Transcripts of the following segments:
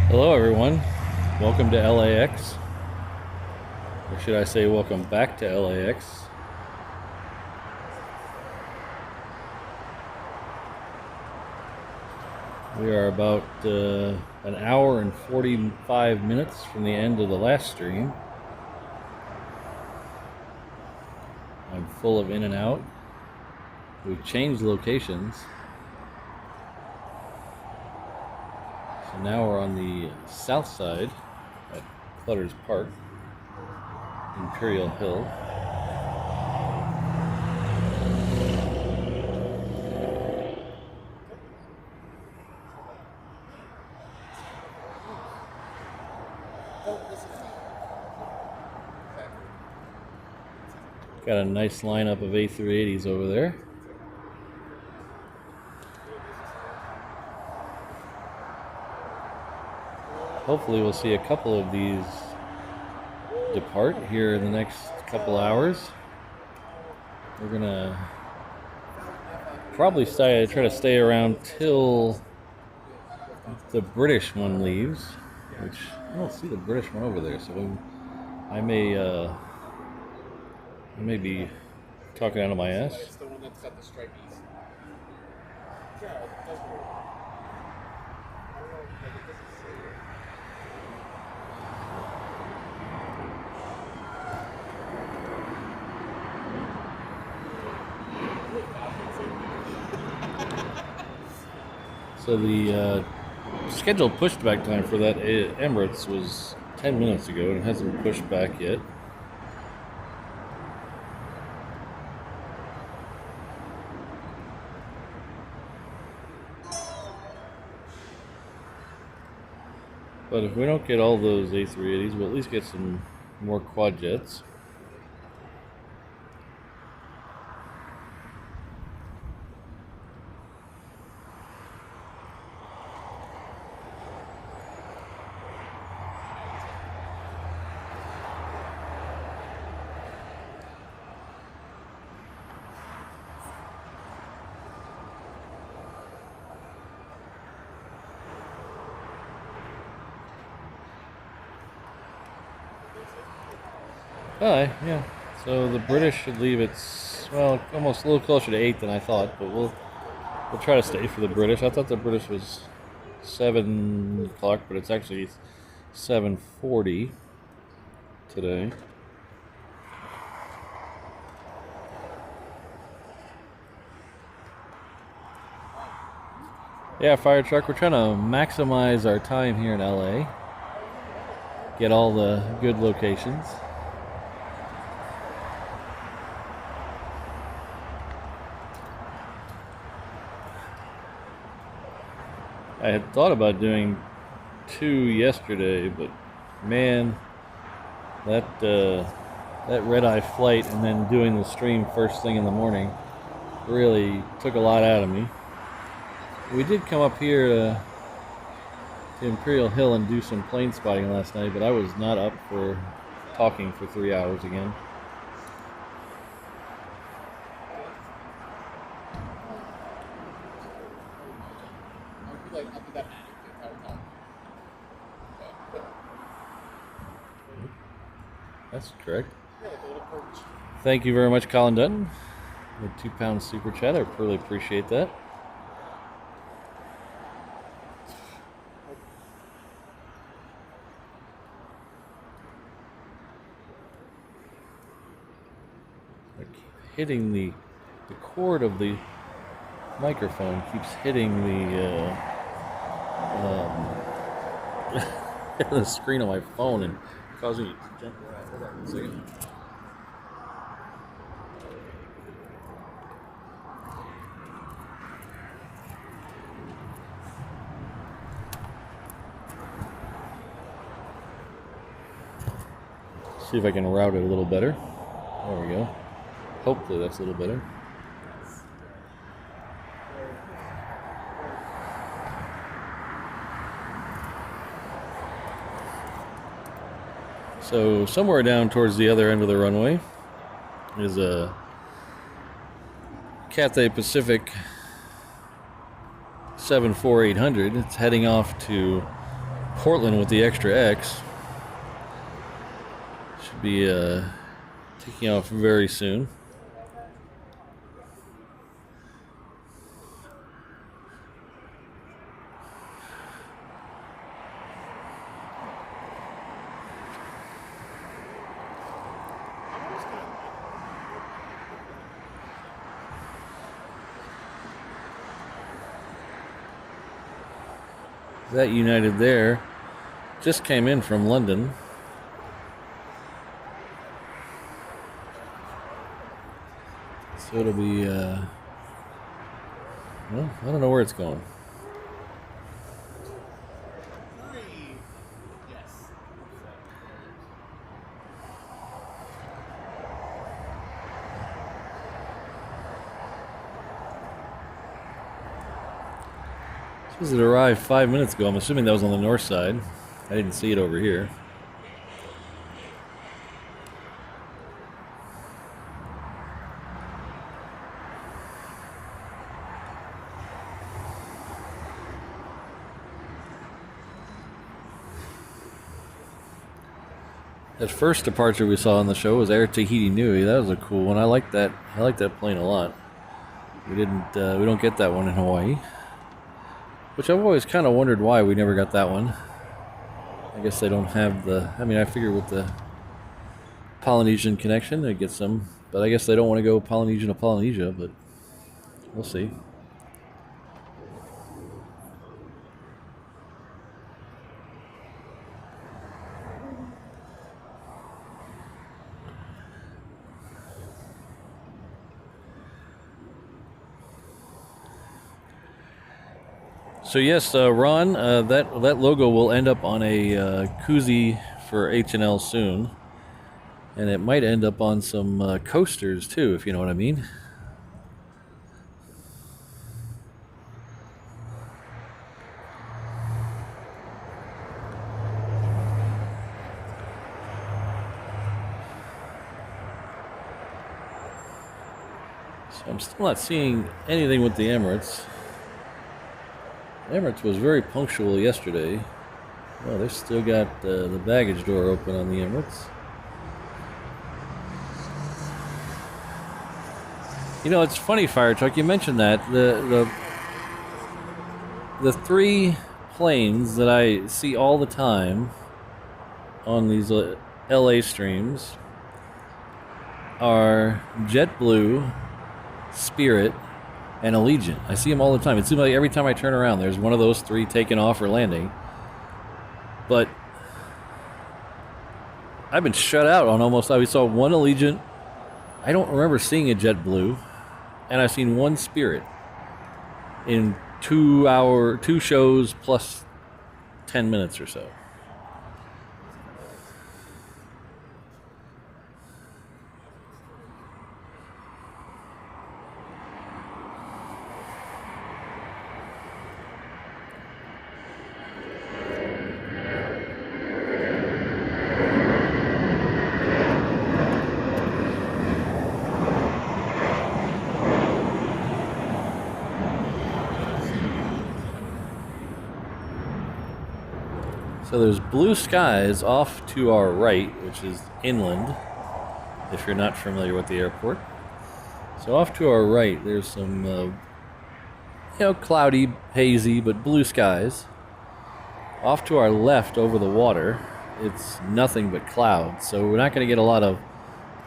Hello everyone, welcome to LAX, or should I say welcome back to LAX. We are about an hour and 45 minutes from the end of the last stream. I'm full of in and out. We've changed locations. So now we're on the south side at Clutters Park, Imperial Hill. Got a nice lineup of A380s over there. Hopefully we'll see a couple of these depart here in the next couple hours. We're gonna probably try to stay around till the British one leaves, which I don't see the British one over there, so I may be talking out of my ass. It's the one that's got the stripies. Yeah, it does work. So the scheduled pushback time for that Emirates was 10 minutes ago, and it hasn't pushed back yet. But if we don't get all those A380s, we'll at least get some more quad jets. Hi, yeah. So the British should leave at, well, almost a little closer to 8 than I thought, but we'll try to stay for the British. I thought the British was 7 o'clock, but it's actually 7:40 today. Yeah, fire truck. We're trying to maximize our time here in LA. Get all the good locations. I had thought about doing 2 yesterday, but man, that red eye flight and then doing the stream first thing in the morning really took a lot out of me. We did come up here to Imperial Hill and do some plane spotting last night, but I was not up for talking for 3 hours again. I'll be that attitude. That's correct. Yeah, like a little perch. Thank you very much, Colin Dutton. The £2 super chat. I really appreciate that. I keep hitting the cord of the microphone keeps hitting the screen on my phone and causing it to jump around. Hold on 1 second. See if I can route it a little better. There we go. Hopefully that's a little better. So somewhere down towards the other end of the runway is a Cathay Pacific 74800. It's heading off to Portland with the extra X. Should be taking off very soon. That United there just came in from London. So it'll be, well, I don't know where it's going. Yes. This it arrived 5 minutes ago. I'm assuming that was on the north side. I didn't see it over here. That first departure we saw on the show was Air Tahiti Nui. That was a cool one. I like that. I like that plane a lot. We don't get that one in Hawaii, which I've always kind of wondered why we never got that one. I guess they don't have the. I mean, I figure with the Polynesian connection, they get some, but I guess they don't want to go Polynesian to Polynesia. But we'll see. So yes, Ron, that logo will end up on a koozie for H&L soon, and it might end up on some coasters too, if you know what I mean. So I'm still not seeing anything with the Emirates. Emirates was very punctual yesterday. Well, they've still got the baggage door open on the Emirates. You know, it's funny, Fire Truck. You mentioned that the 3 planes that I see all the time on these LA streams are JetBlue, Spirit, and Allegiant. I see them all the time. It seems like every time I turn around, there's one of those three taking off or landing. But I've been shut out on almost. I saw one Allegiant. I don't remember seeing a JetBlue, and I've seen one Spirit in 2 shows plus 10 minutes or so. So there's blue skies off to our right, which is inland, if you're not familiar with the airport. So off to our right, there's some, cloudy, hazy, but blue skies. Off to our left, over the water, it's nothing but clouds. So we're not going to get a lot of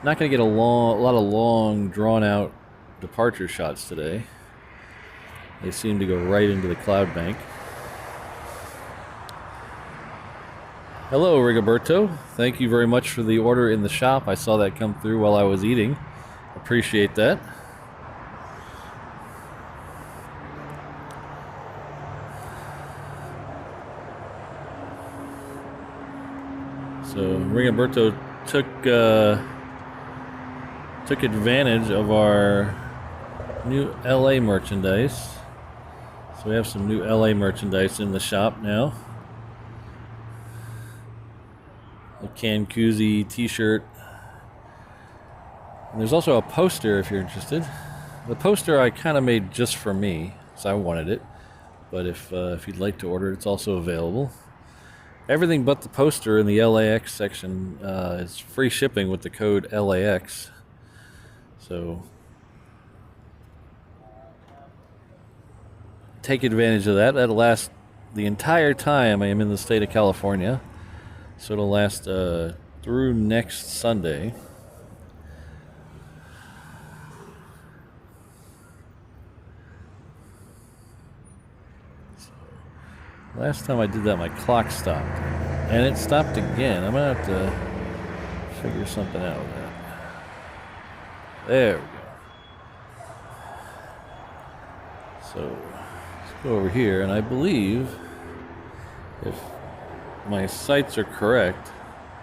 long, drawn-out departure shots today. They seem to go right into the cloud bank. Hello, Rigoberto. Thank you very much for the order in the shop. I saw that come through while I was eating. Appreciate that. So Rigoberto took advantage of our new LA merchandise. So we have some new LA merchandise in the shop now. A Can Koozie t-shirt. And there's also a poster if you're interested. The poster I kind of made just for me, so I wanted it. But if you'd like to order it, it's also available. Everything but the poster in the LAX section is free shipping with the code LAX. So take advantage of that. That'll last the entire time I am in the state of California. So it'll last through next Sunday. Last time I did that, my clock stopped. And it stopped again. I'm going to have to figure something out with that. There we go. So let's go over here, and I believe if my sights are correct.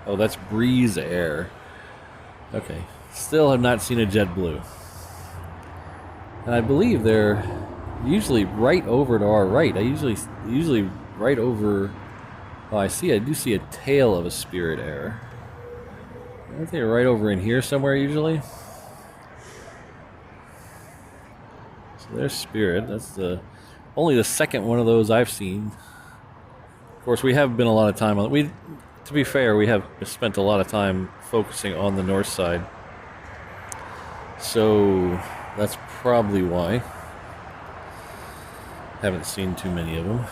Oh, that's Breeze Air. Okay. Still have not seen a JetBlue. And I believe they're usually right over to our right. I usually right over. Oh, I do see a tail of a Spirit Air. Aren't they right over in here somewhere usually? So there's Spirit. That's only the second one of those I've seen. Of course, we have been a lot of time on it. To be fair, we have spent a lot of time focusing on the north side. So that's probably why. Haven't seen too many of them.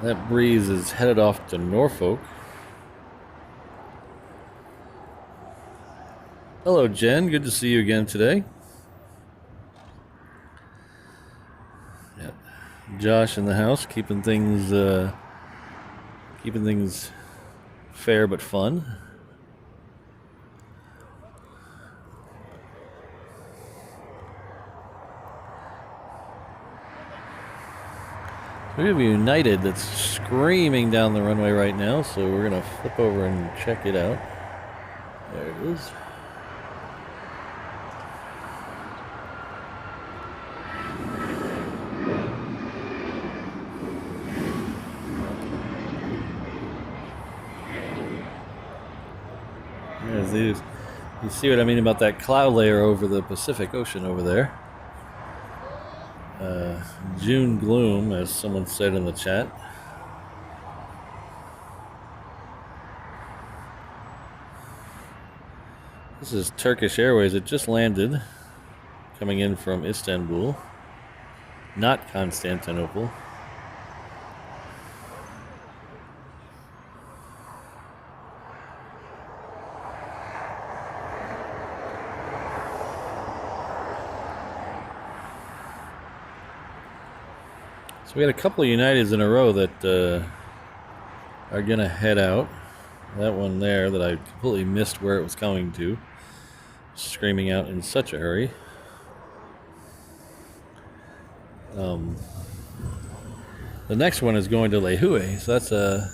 That Breeze is headed off to Norfolk. Hello, Jen. Good to see you again today. Yep. Josh in the house, keeping things fair but fun. We have a United that's screaming down the runway right now, so we're going to flip over and check it out. There it is. There's these. You see what I mean about that cloud layer over the Pacific Ocean over there. June gloom, as someone said in the chat. This is Turkish Airways. It just landed, coming in from Istanbul, not Constantinople. we had a couple of Uniteds in a row that are going to head out. That one there that I completely missed where it was coming to. Screaming out in such a hurry. The next one is going to Lehue, so that's a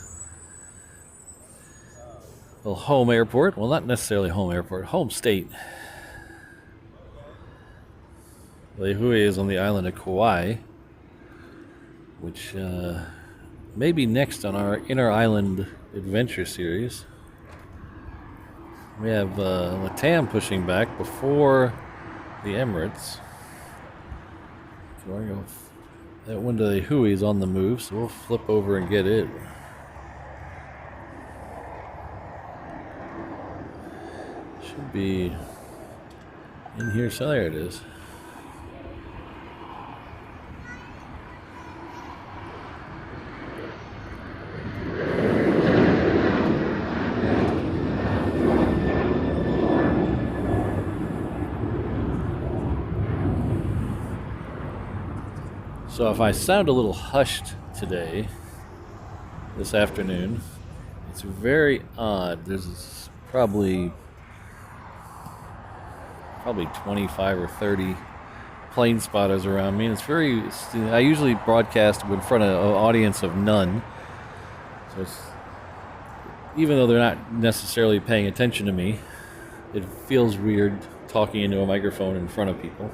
little home airport. Well, not necessarily home airport, home state. Lehue is on the island of Kauai, which may be next on our Inner Island Adventure series. We have Latam pushing back before the Emirates. That one to Lehue is on the move, so we'll flip over and get it. Should be in here, so there it is. So if I sound a little hushed today, this afternoon, it's very odd. There's probably 25 or 30 plane spotters around me, and I usually broadcast in front of an audience of none. So even though they're not necessarily paying attention to me, it feels weird talking into a microphone in front of people.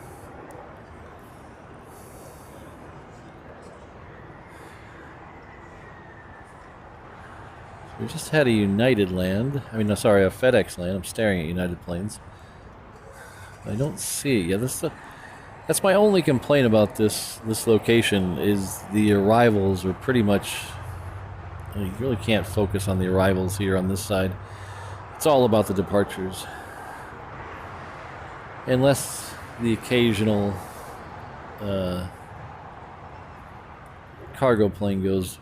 We just had a United land. A FedEx land. I'm staring at United planes. I don't see. Yeah, that's my only complaint about this location is the arrivals are pretty much. You really can't focus on the arrivals here on this side. It's all about the departures. Unless the occasional cargo plane goes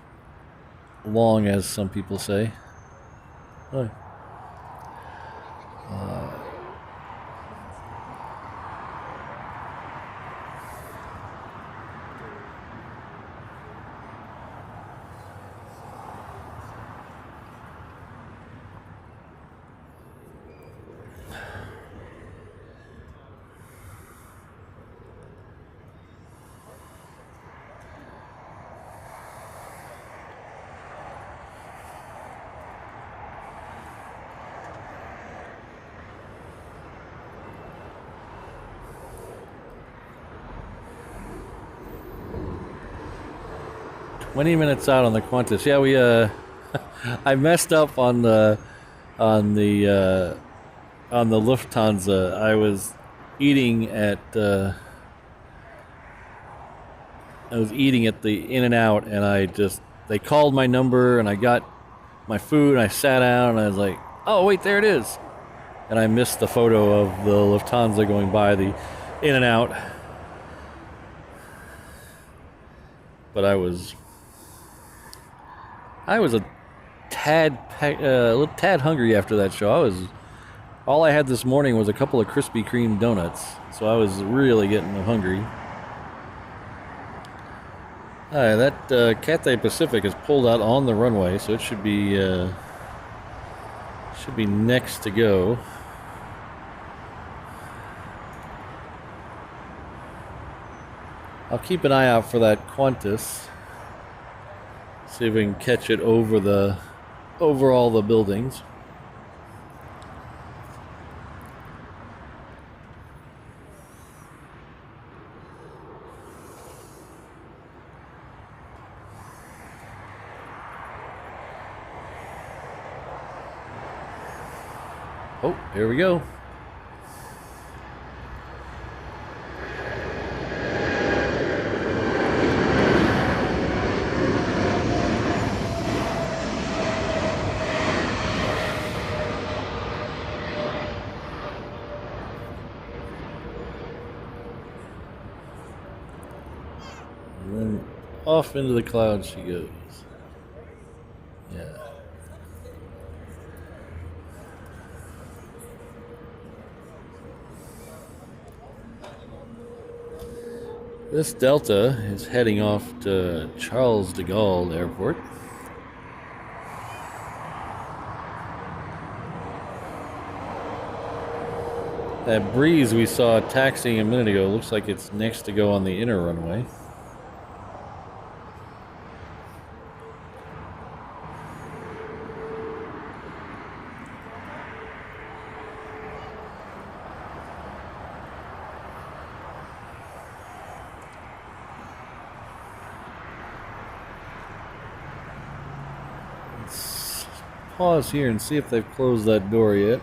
long, as some people say. Oh. 20 minutes out on the Qantas. Yeah, we I messed up on the Lufthansa. I was eating at the In and Out, and they called my number, and I got my food, and I sat down, and I was like, oh wait, there it is, and I missed the photo of the Lufthansa going by the In and Out. But I was a little tad hungry after that show. All I had this morning was a couple of Krispy Kreme donuts, so I was really getting hungry. That Cathay Pacific is pulled out on the runway, so it should be next to go. I'll keep an eye out for that Qantas. See if we can catch it over all the buildings. Oh, here we go. And then off into the clouds she goes. Yeah. This Delta is heading off to Charles de Gaulle Airport. That breeze we saw taxiing a minute ago looks like it's next to go on the inner runway. Let's pause here and see if they've closed that door yet.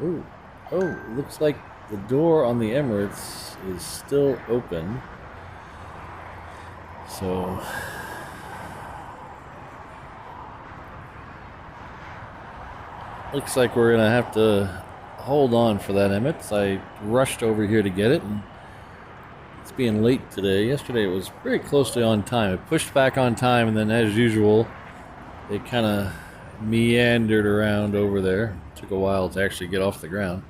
Ooh. Oh, looks like the door on the Emirates is still open. So looks like we're gonna have to hold on for that Emirates. I rushed over here to get it, and it's being late today. Yesterday it was pretty closely on time. It pushed back on time, and then as usual, it kind of meandered around over there. Took a while to actually get off the ground.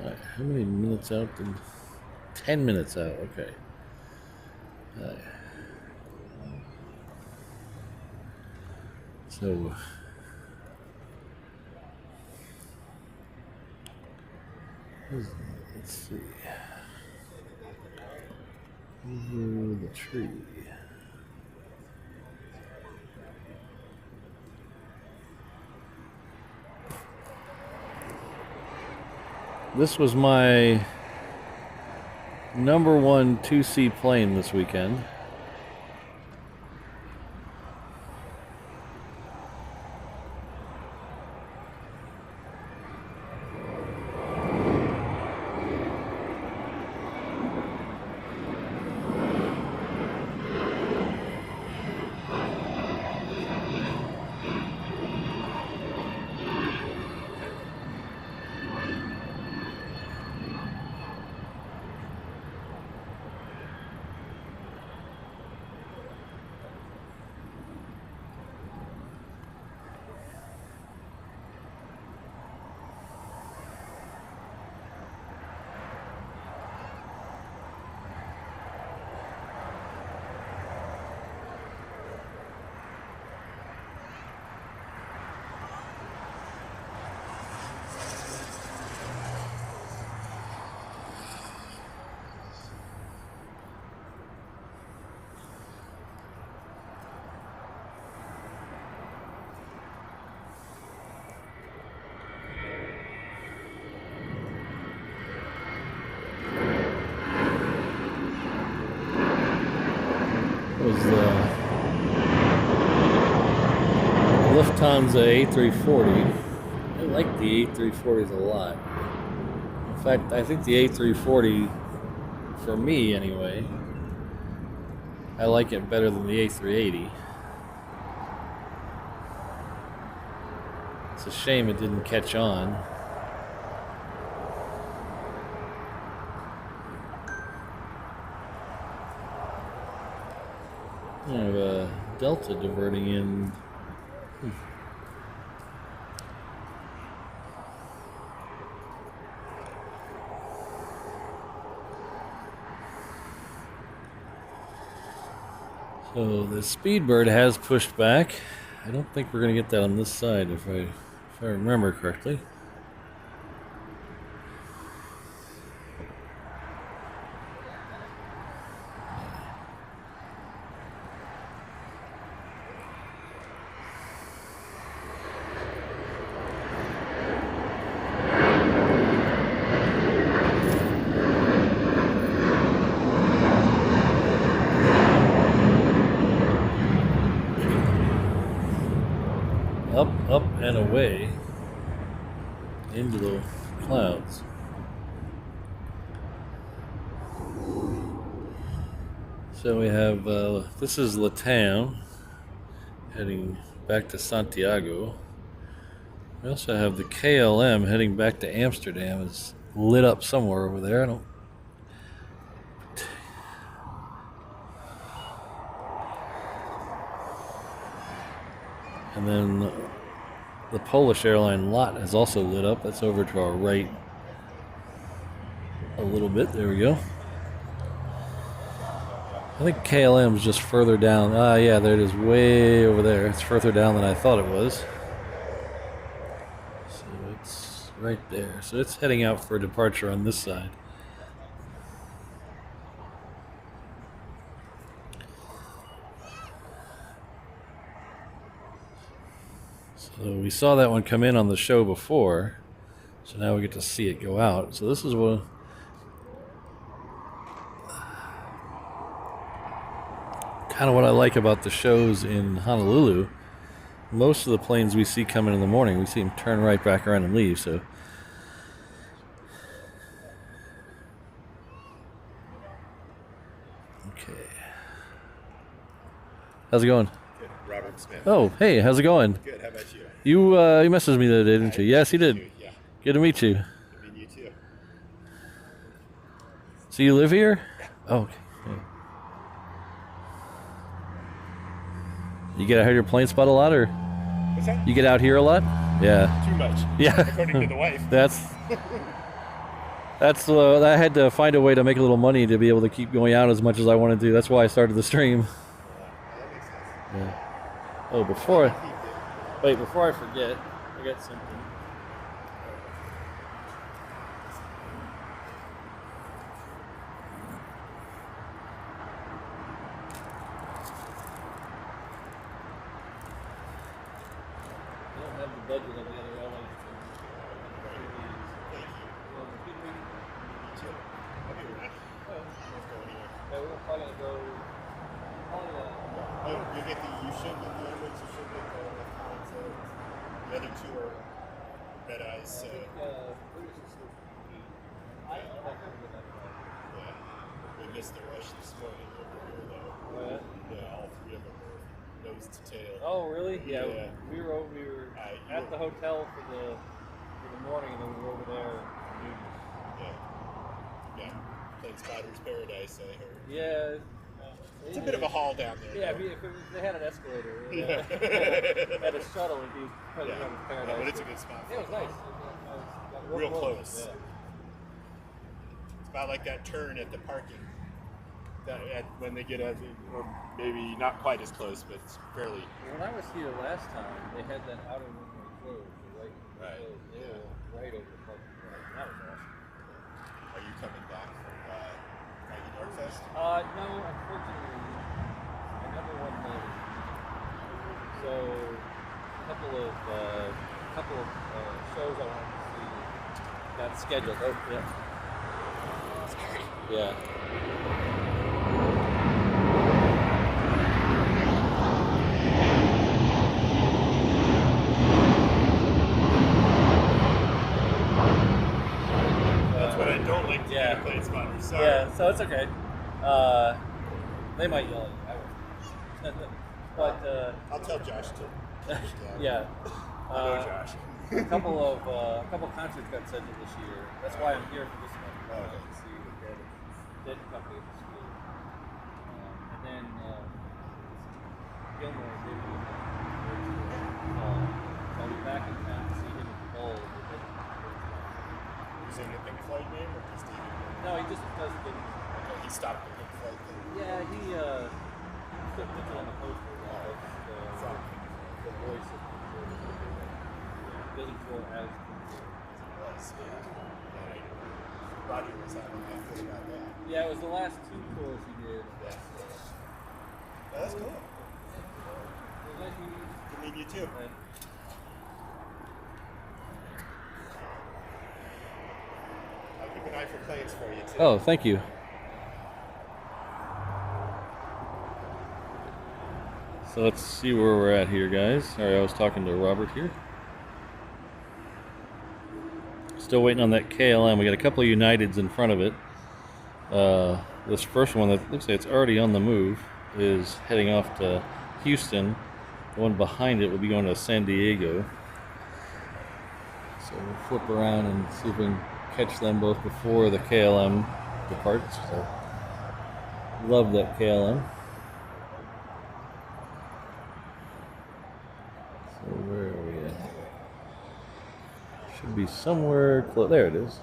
All right, how many minutes out? 10 minutes out, okay. All right. So let's see. Over the tree. This was my number one 2C plane this weekend. Was the Lufthansa A340. I like the A340s a lot. In fact, I think the A340, for me anyway, I like it better than the A380. It's a shame it didn't catch on. I have a Delta diverting in. So the Speedbird has pushed back. I don't think we're going to get that on this side if I remember correctly. Up and away into the clouds. So we have, this is Latam heading back to Santiago. We also have the KLM heading back to Amsterdam. It's lit up somewhere over there. I don't. And then the Polish airline lot has also lit up. That's over to our right a little bit. There we go. I think KLM is just further down. Yeah, there it is, way over there. It's further down than I thought it was. So it's right there. So it's heading out for departure on this side. So we saw that one come in on the show before. So now we get to see it go out. So this is what... kind of what I like about the shows in Honolulu. Most of the planes we see coming in the morning, we see them turn right back around and leave. So okay, how's it going? Good. Robert Smith. Oh, hey, how's it going? Good. How about you? You messaged me the other day, didn't you? Yes, you did. Yeah. Good to meet you. Good meeting you too. So you live here? Yeah. Oh, okay. You get out here your plane spot a lot, or What's that? you get out here a lot? Yeah. Too much. Yeah. According to the wife. That's I had to find a way to make a little money to be able to keep going out as much as I wanted to. That's why I started the stream. That makes sense. Yeah. Oh, before I forget, I got something. I don't have the budget of the other airlines. I'll be around. Let's go anywhere. Yeah, we're probably gonna go. Oh, you should get the Emirates, you should get the other two are red eyes, so yeah. We missed the rush this morning over here though. Yeah, all three of them were nose to tail. Oh, really? Yeah. Yeah. We were at the hotel for the morning, and then we were over there. Yeah. Playing Spotter's Paradise, I heard. Yeah. It's a bit of a haul down there. Yeah, though. if they had an escalator, Yeah. had a shuttle, it'd be probably Yeah. paradise. But it's a good spot. Yeah, it was nice. Real close. Yeah. It's about like that turn at the parking. When they get at, or maybe not quite as close, but it's fairly. When I was here last time, they had that outer runway closed. Right. Right. They were right over the parking lot. That was awesome. Are you coming back from Maggie Northfest? No, unfortunately, another one later. So, a couple of shows I wanted to see got scheduled. Oh, yeah. Yeah. That's what I don't like to Yeah. do, play spotter. Sorry. Yeah, so it's okay. They might yell at you. I won't. But I'll tell Josh to. yeah, I know Josh. a couple concerts got scheduled this year. That's why I'm here for this one. Okay. To see the dead company at the school, and then Gilmore did. I'll be back in town to see him at the bowl. Was it a Pink Floyd name or just even? No, he just does things. Okay, he stopped the Pink Floyd thing. Yeah, he put it on the poster. The voice of doesn't feel as Roger was having that good about that. yeah, it was the last two tours he did. Yeah. That's cool. It was nice meeting you. Good meeting you too. I'll keep an eye for planes for you too. Oh, thank you. So let's see where we're at here, guys. Sorry, I was talking to Robert here. Still waiting on that KLM. We got a couple of Uniteds in front of it. This first one that looks like it's already on the move is heading off to Houston. The one behind it will be going to San Diego. So we'll flip around and see if we can catch them both before the KLM departs. So love that KLM. So Should be somewhere close. There it is.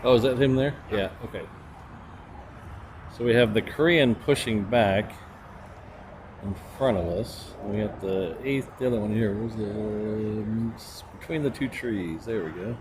Oh, is that him there? Yeah, okay. So we have the Korean pushing back in front of us. We got the eighth, the other one here. Where's the between the two trees? There we go.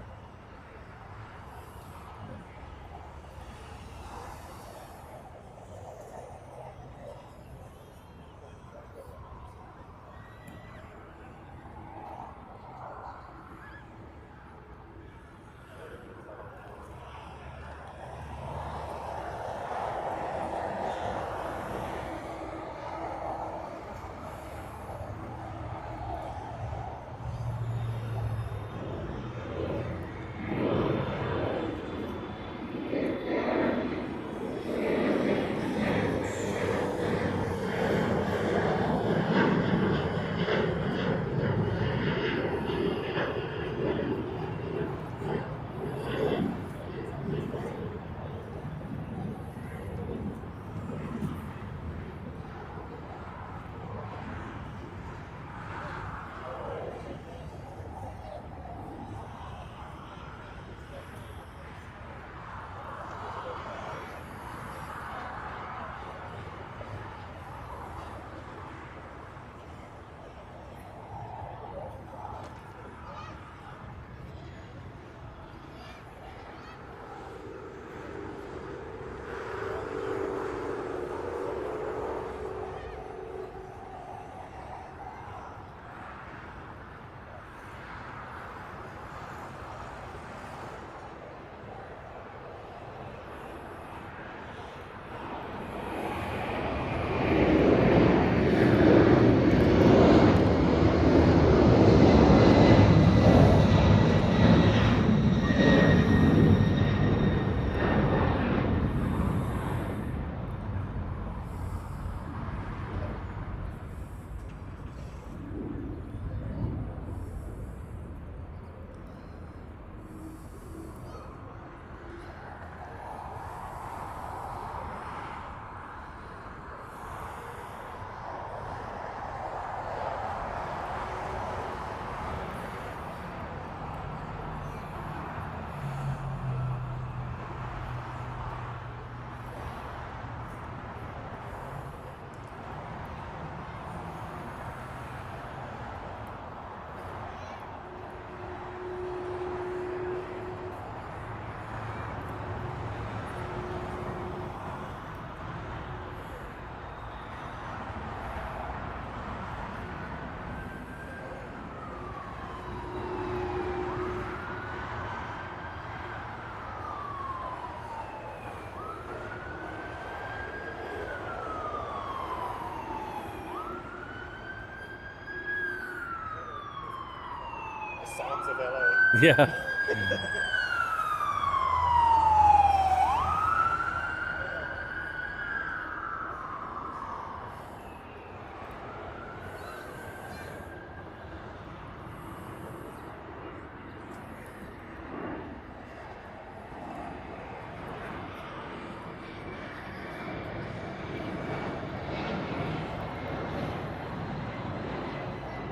Sounds of LA. Yeah.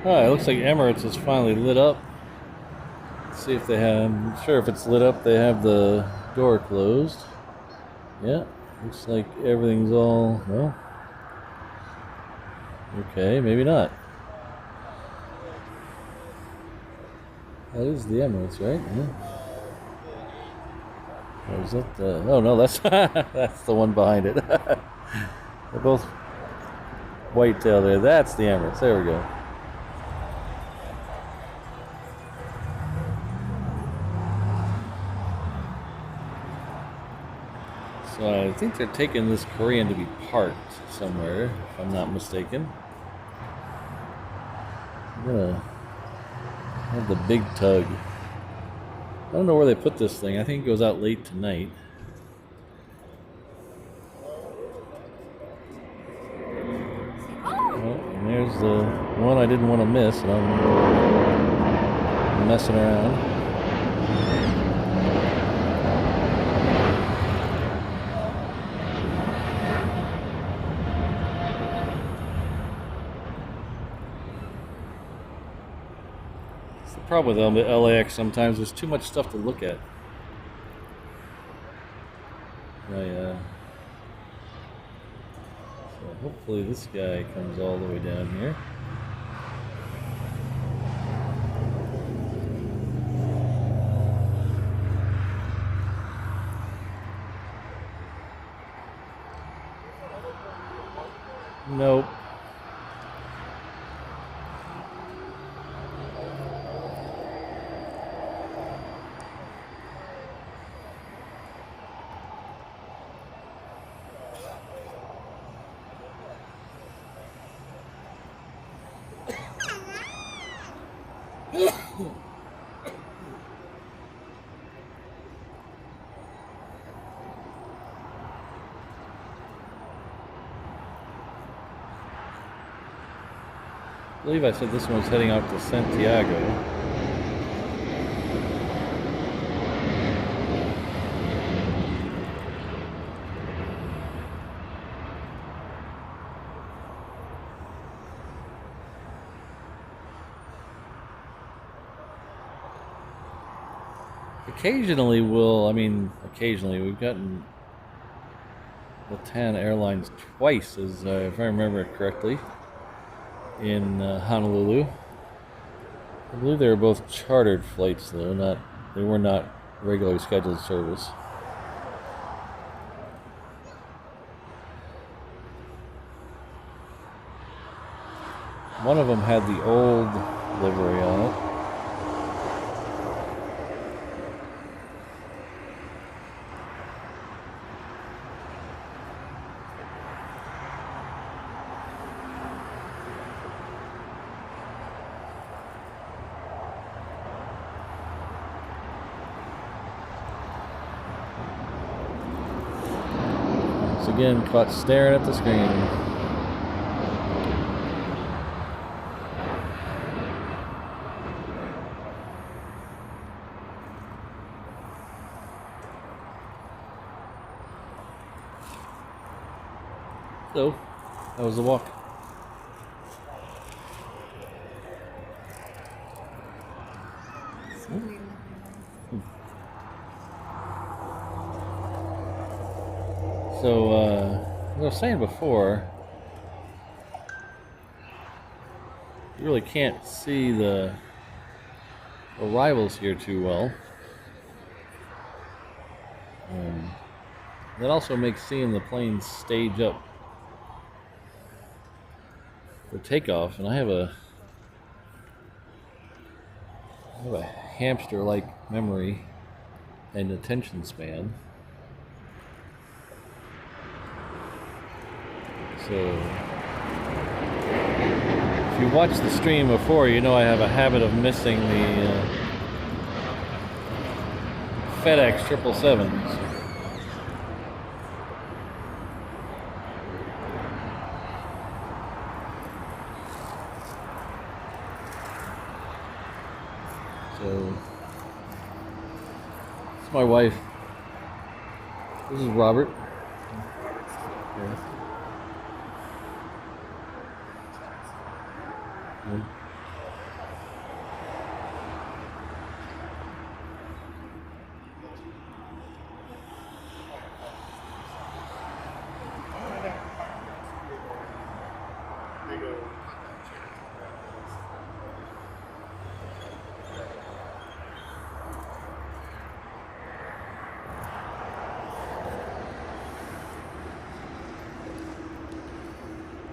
Oh, it looks like Emirates is finally lit up. Let's see if they have. I'm sure if it's lit up, they have the door closed. Yeah, looks like everything's all. Well, okay, maybe not. That is the Emirates, right? Yeah. Or is that the? Oh no, that's that's the one behind it. They're both whitetail there. That's the Emirates. There we go. So I think they're taking this Korean to be parked somewhere, if I'm not mistaken. I'm gonna have the big tug. I don't know where they put this thing. I think it goes out late tonight. Oh, and there's the one I didn't want to miss, and I'm messing around. It's the problem with LAX sometimes. There's too much stuff to look at. So hopefully this guy comes all the way down here. Nope. I believe I said this one was heading out to Santiago. Occasionally we've gotten Latam Airlines twice, as if I remember correctly, in Honolulu. I believe they were both chartered flights, though. They were not regularly scheduled service. One of them had the old livery on it. Again, caught staring at the screen. So, that was the walk. So, as I was saying before, you really can't see the arrivals here too well. That also makes seeing the planes stage up for takeoff, and I have a hamster-like memory and attention span. So, if you watched the stream before, you know I have a habit of missing the FedEx 777s. So, this is my wife. This is Robert. Yeah.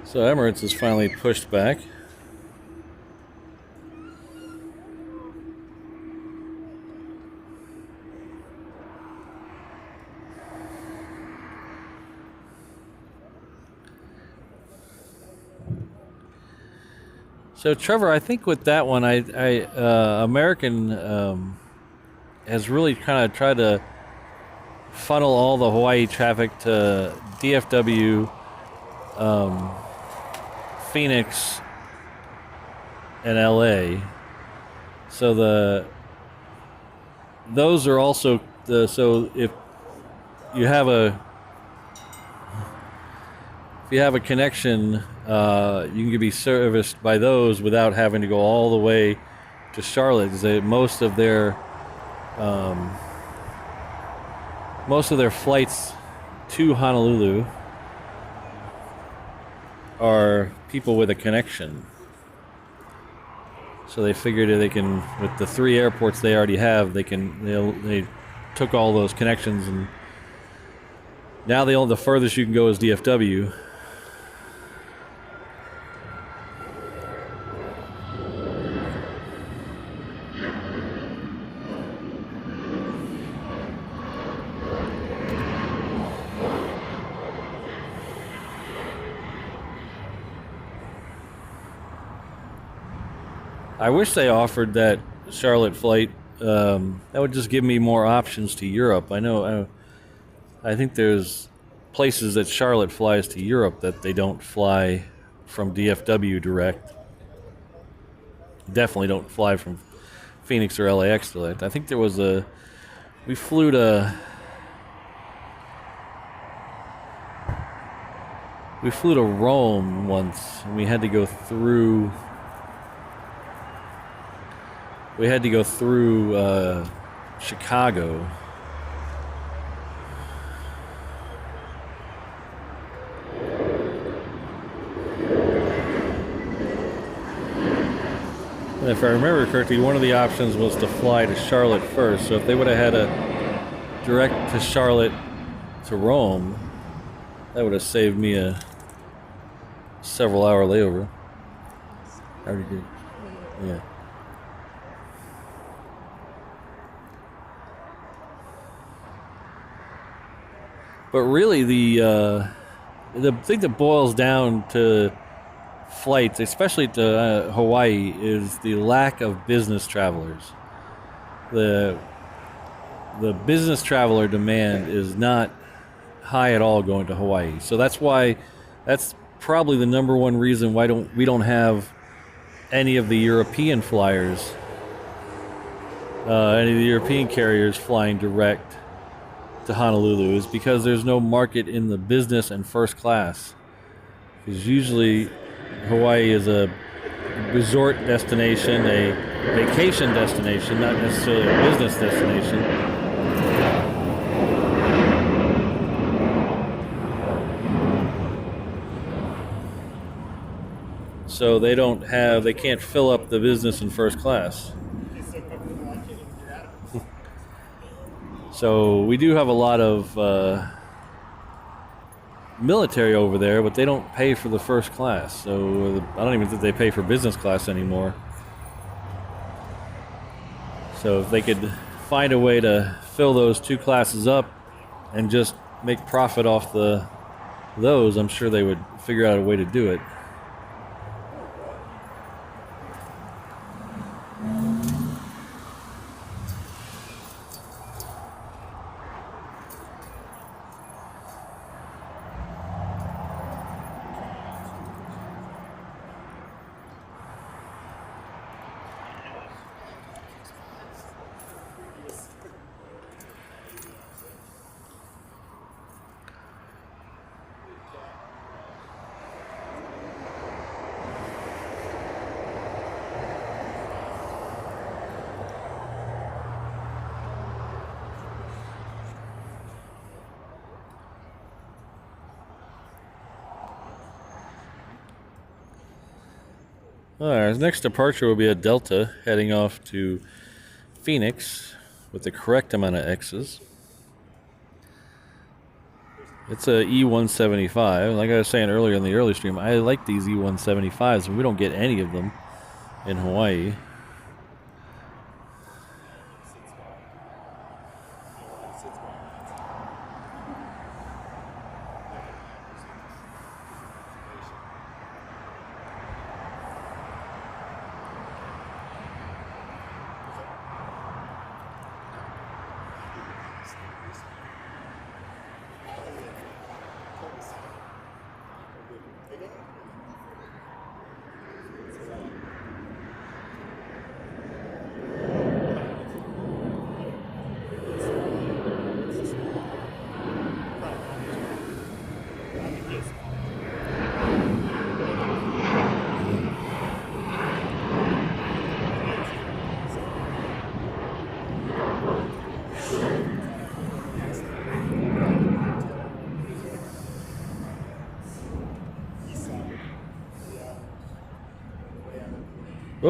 So Emirates is finally pushed back. So Trevor, I think with that one, American has really kind of tried to funnel all the Hawaii traffic to DFW, Phoenix, and LA. So those are also so if you have a connection, you can be serviced by those without having to go all the way to Charlotte. Because most of their flights to Honolulu are people with a connection. So they figured they can, with the 3 airports they already have, they took all those connections, and now the furthest you can go is DFW. I wish they offered that Charlotte flight. That would just give me more options to Europe. I think there's places that Charlotte flies to Europe that they don't fly from DFW direct. Definitely don't fly from Phoenix or LAX direct. I think there was we flew to Rome once, and we had to go through Chicago. And if I remember correctly, one of the options was to fly to Charlotte first. So if they would have had a direct to Charlotte to Rome, that would have saved me a several-hour layover. I already did. Yeah. But really, the thing that boils down to flights, especially to Hawaii, is the lack of business travelers. The business traveler demand is not high at all going to Hawaii. So that's probably the number one reason why we don't have any of the European flyers, any of the European carriers flying direct to Honolulu, is because there's no market in the business and first class. Because usually Hawaii is a resort destination, a vacation destination, not necessarily a business destination. So they can't fill up the business and first class. So we do have a lot of military over there, but they don't pay for the first class. So I don't even think they pay for business class anymore. So if they could find a way to fill those 2 classes up and just make profit off those, I'm sure they would figure out a way to do it. Our next departure will be a Delta heading off to Phoenix with the correct amount of X's. It's a E175. Like I was saying earlier in the early stream, I like these E175s, and we don't get any of them in Hawaii.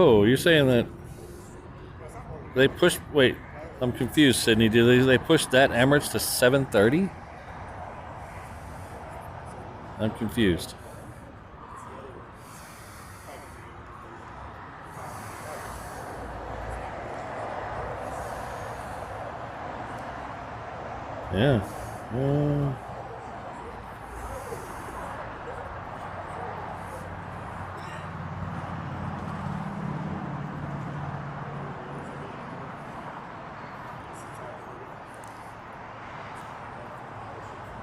Oh, you're saying that they pushed? Wait, I'm confused, Sydney. Did they push that Emirates to 7:30? I'm confused. Yeah.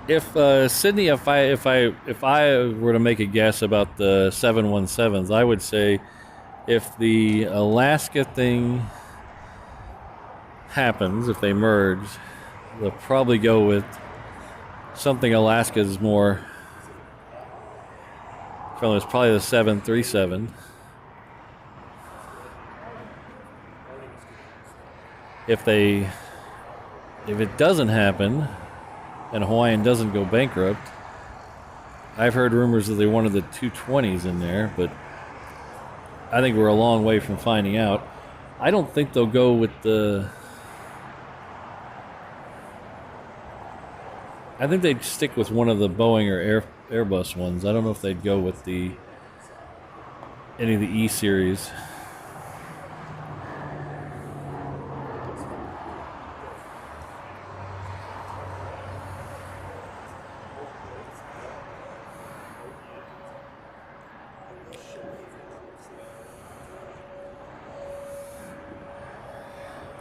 If Sydney, if I were to make a guess about the 717s, I would say if the Alaska thing happens, if they merge, they'll probably go with something Alaska's more. It's probably the 737. If it doesn't happen, and Hawaiian doesn't go bankrupt, I've heard rumors that they wanted the 220s in there, but I think we're a long way from finding out. I don't think they'll go with the. I think they'd stick with one of the Boeing or Airbus ones. I don't know if they'd go with any of the E series.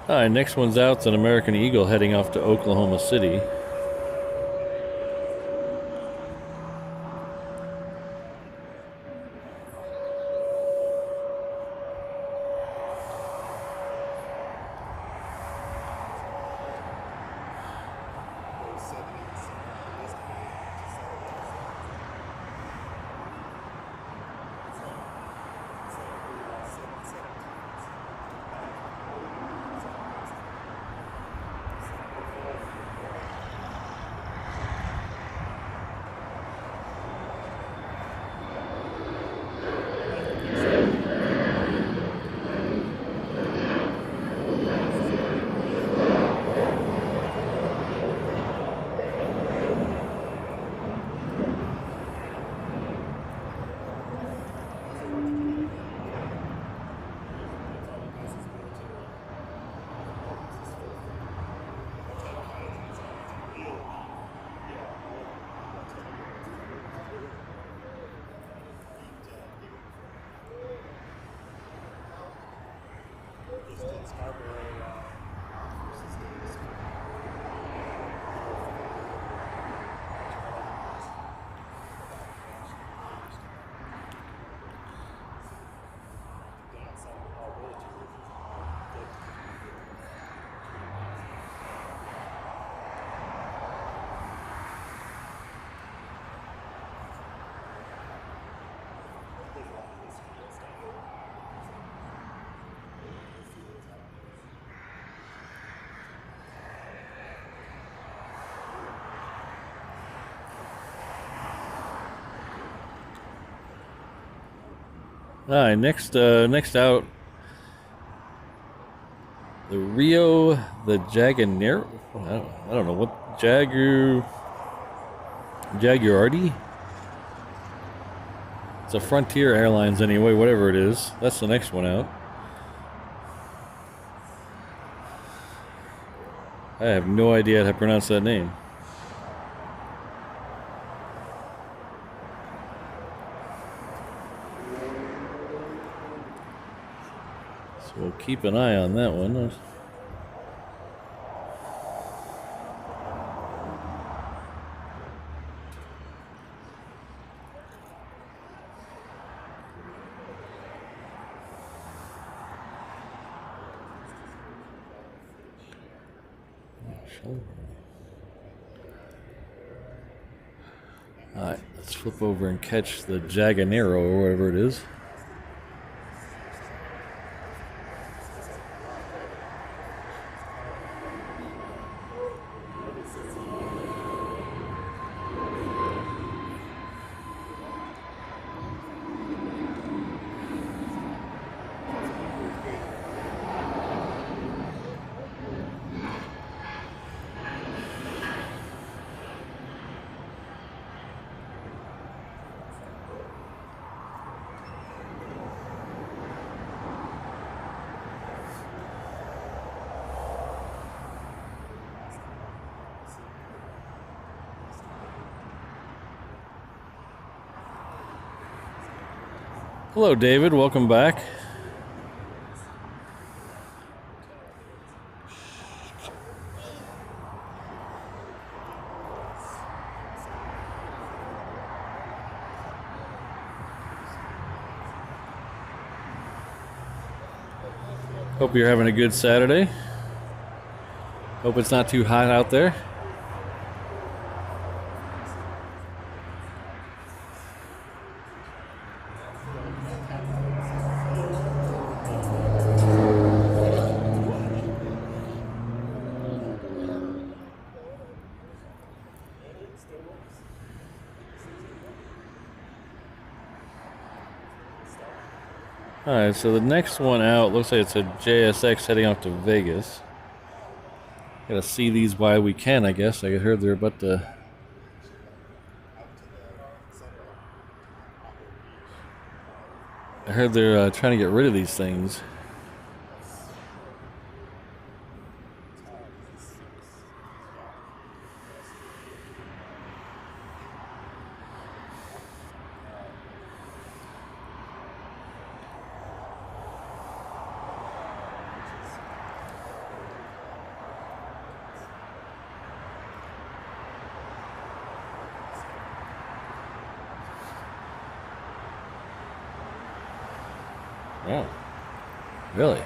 All right, next one's out. It's an American Eagle heading off to Oklahoma City. All right, next out, the Rio, the Jaganero. I don't know what Jaguardi. It's a Frontier Airlines anyway, whatever it is. That's the next one out. I have no idea how to pronounce that name. So we'll keep an eye on that one. Alright, let's flip over and catch the Jaganero or whatever it is. Hello, David. Welcome back. Hope you're having a good Saturday. Hope it's not too hot out there. Alright, so the next one out looks like it's a JSX heading off to Vegas. Gotta see these while we can, I guess. I heard they're about to. I heard they're trying to get rid of these things. Oh, really?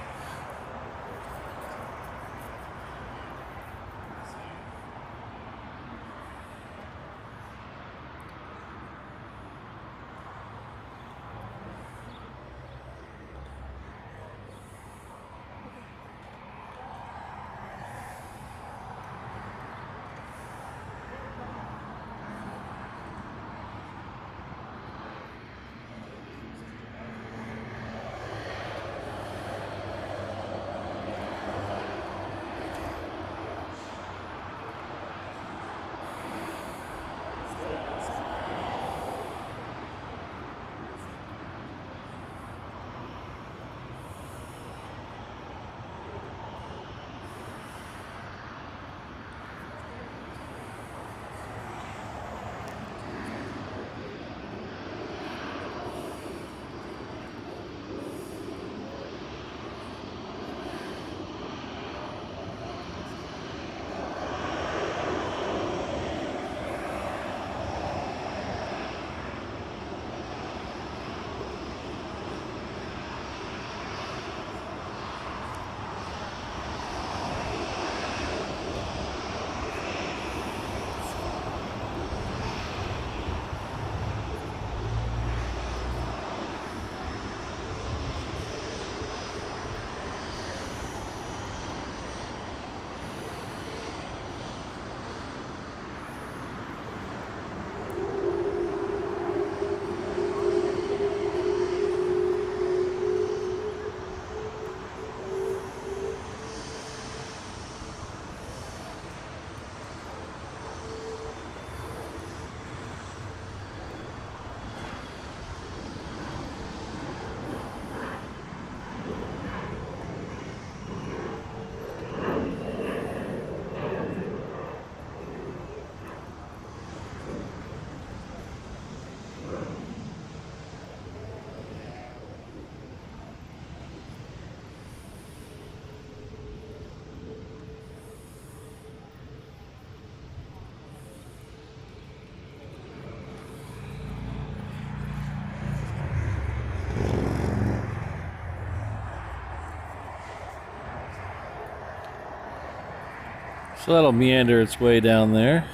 So that'll meander its way down there.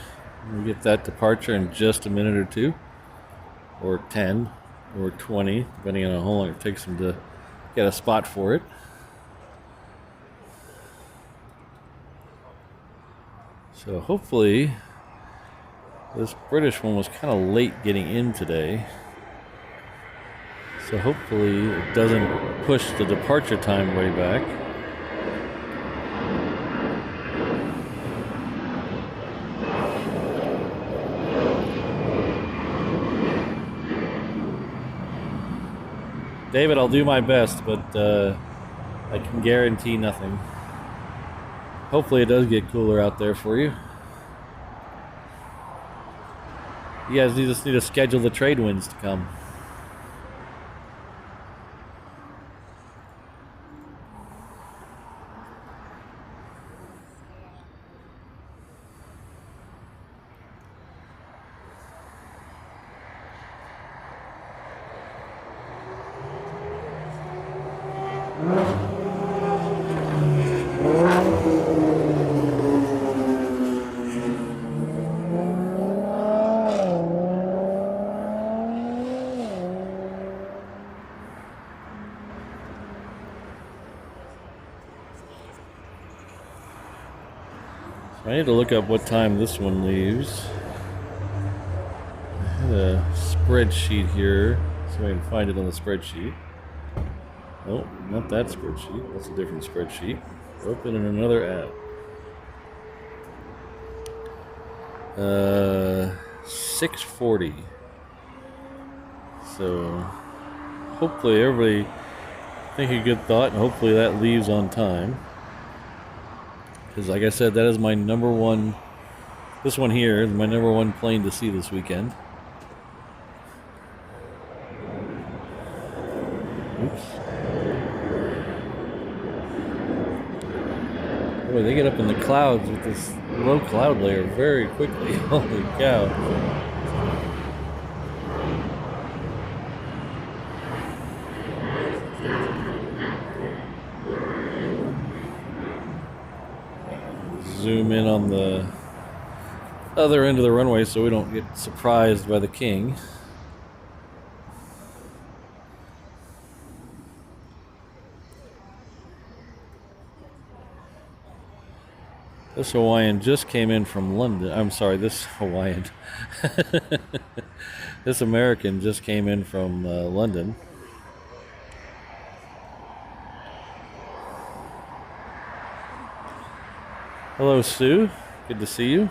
We'll get that departure in just a minute or two, or 10, or 20, depending on how long it takes them to get a spot for it. So hopefully, this British one was kind of late getting in today. So hopefully it doesn't push the departure time way back. David, I'll do my best, but I can guarantee nothing. Hopefully it does get cooler out there for you. You guys just need to schedule the trade winds to come. need to look up what time this one leaves. I had a spreadsheet here, so I can find it on the spreadsheet. Oh, not that spreadsheet. That's a different spreadsheet. Open in another app. 6:40. So hopefully everybody think a good thought, and hopefully that leaves on time. Because like I said, that is my number one. This one here is my number one plane to see this weekend. Oops. Boy, they get up in the clouds with this low cloud layer very quickly. Holy cow. Zoom in on the other end of the runway so we don't get surprised by the king. This Hawaiian just came in from London. I'm sorry, this Hawaiian. This American just came in from London. Hello, Sue. Good to see you.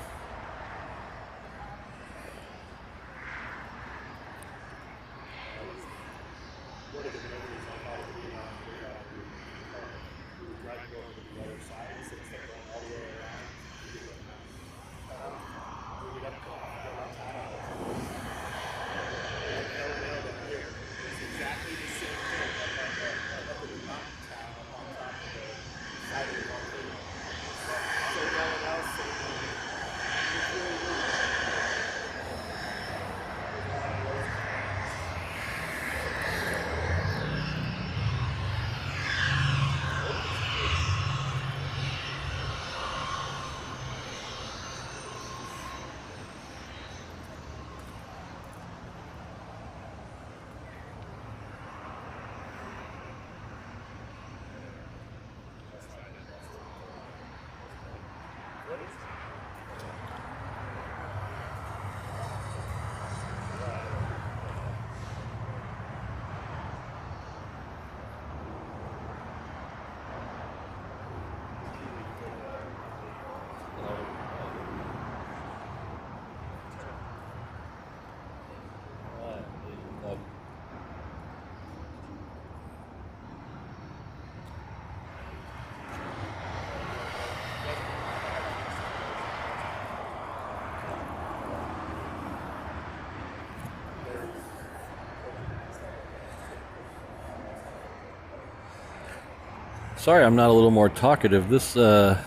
Sorry, I'm not a little more talkative. This side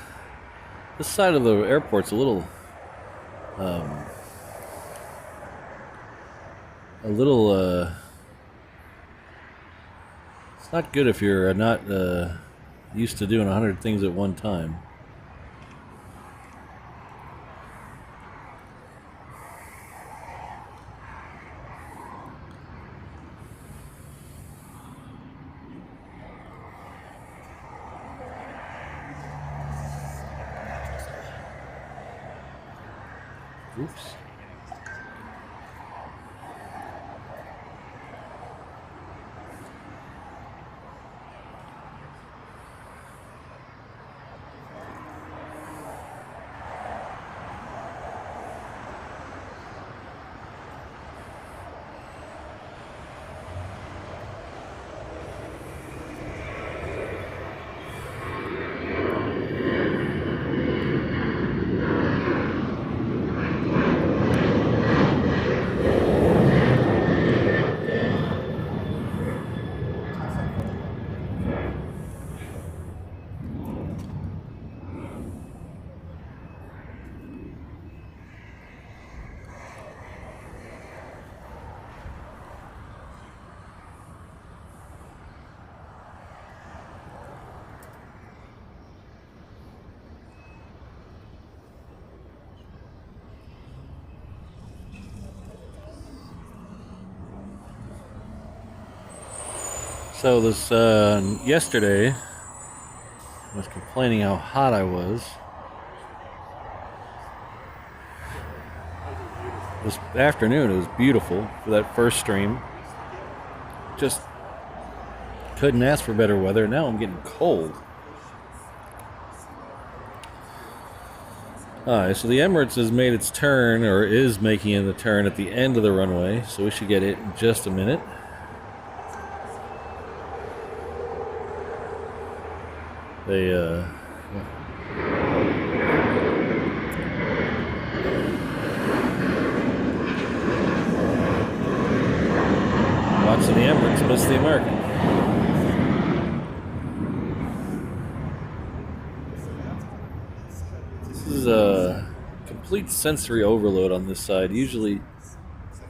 of the airport's a little it's not good if you're not used to doing 100 things at one time. Oops. So this yesterday, I was complaining how hot I was. this afternoon. It was beautiful for that first stream. Just couldn't ask for better weather. Now I'm getting cold. Alright, so the Emirates has made its turn, or is making the turn at the end of the runway, so we should get it in just a minute. They, watching the Emirates miss the American. This is a complete sensory overload on this side. Usually,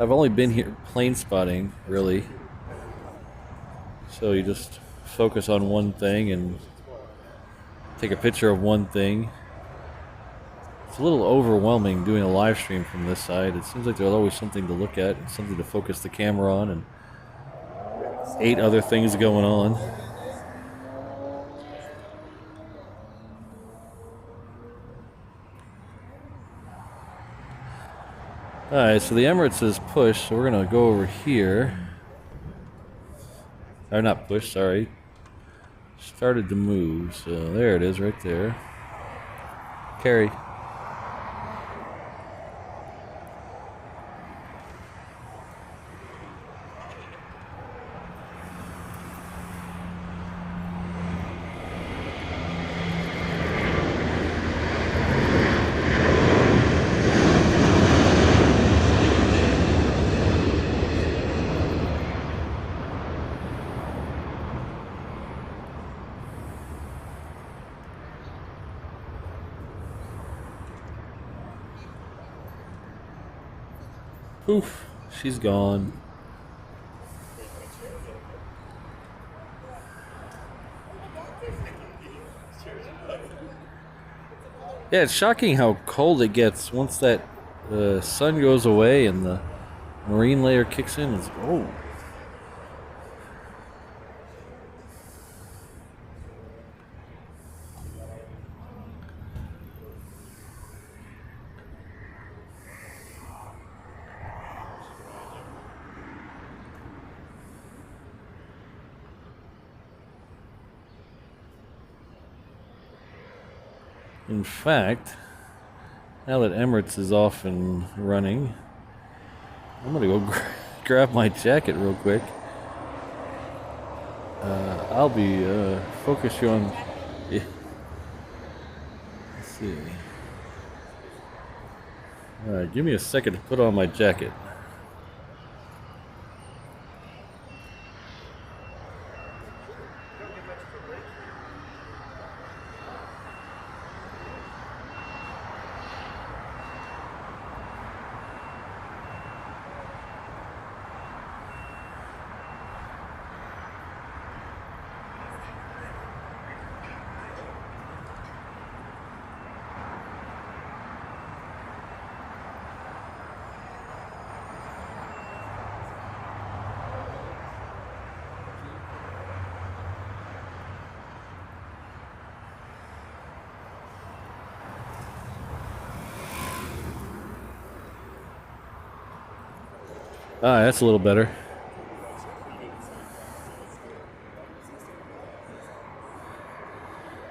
I've only been here plane spotting, really. So you just focus on one thing and take a picture of one thing. It's a little overwhelming doing a live stream from this side. It seems like there's always something to look at and something to focus the camera on and 8 other things going on. Alright, so the Emirates is pushed, so we're going to go over here. Or not push, sorry. Started to move, so there it is right there. Carry. Poof, she's gone. Yeah, it's shocking how cold it gets once that sun goes away and the marine layer kicks in. It's, oh. In fact, now that Emirates is off and running, I'm gonna go grab my jacket real quick. I'll be focus you on. Yeah. Let's see. All right, give me a second to put on my jacket. Ah, that's a little better.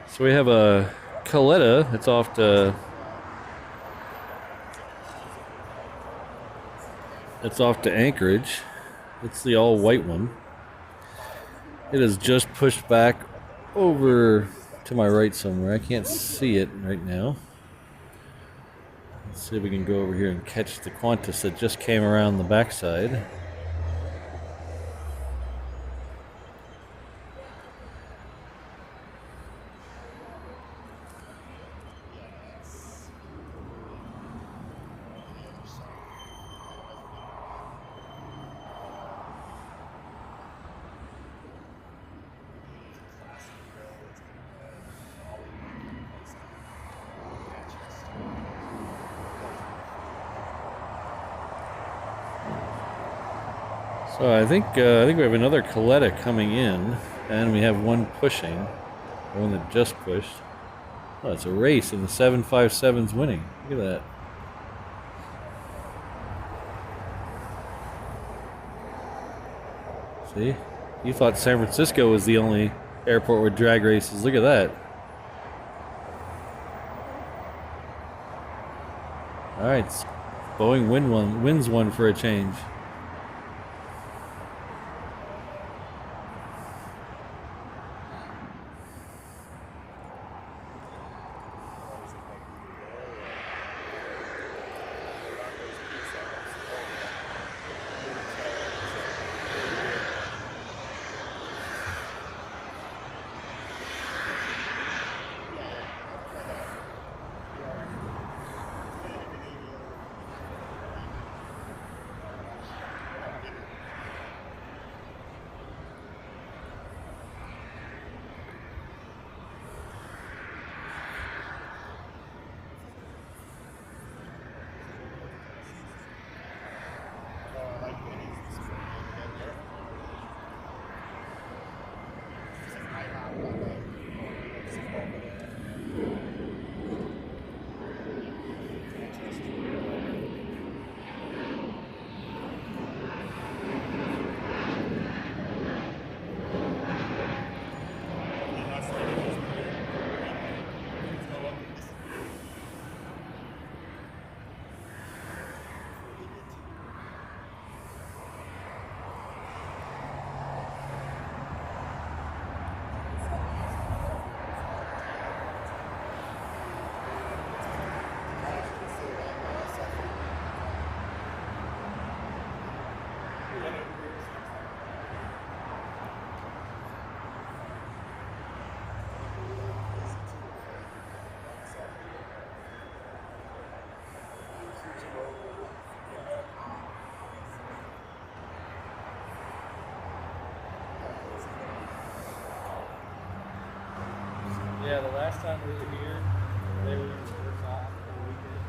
So we have a Coletta. It's off to Anchorage. It's the all white one. It is just pushed back over to my right somewhere. I can't see it right now. Let's see if we can go over here and catch the Qantas that just came around the backside. So I think we have another Coletta coming in, and we have one pushing, the one that just pushed. Oh, it's a race, and the 757's winning. Look at that. See? You thought San Francisco was the only airport with drag races. Look at that. All right. Boeing wins one for a change. Yeah, the last time we were here, they were off for the weekend,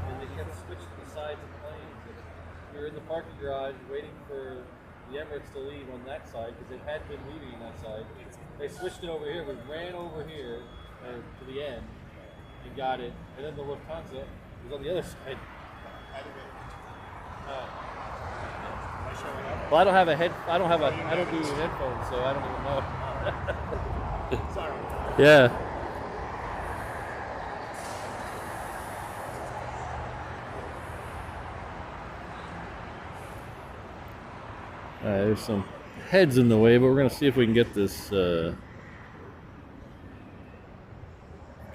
and they kept switching the sides of planes. And we were in the parking garage waiting for the Emirates to leave on that side because they had been leaving on that side. They switched it over here. We ran over here to the end and got it, and then the Lufthansa was on the other side. Well, I don't have a head. I don't do headphones, so I don't even know. Sorry. Yeah. There's some heads in the way, but we're going to see if we can get this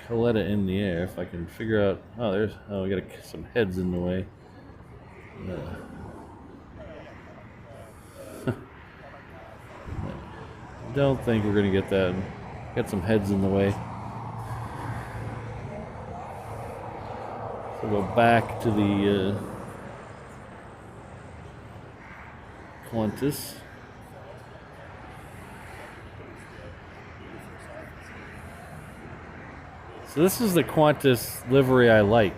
Coletta in the air. If I can figure out. Oh, we got some heads in the way. Don't think we're going to get that. Got some heads in the way. So we'll go back to the Qantas. So this is the Qantas livery I like.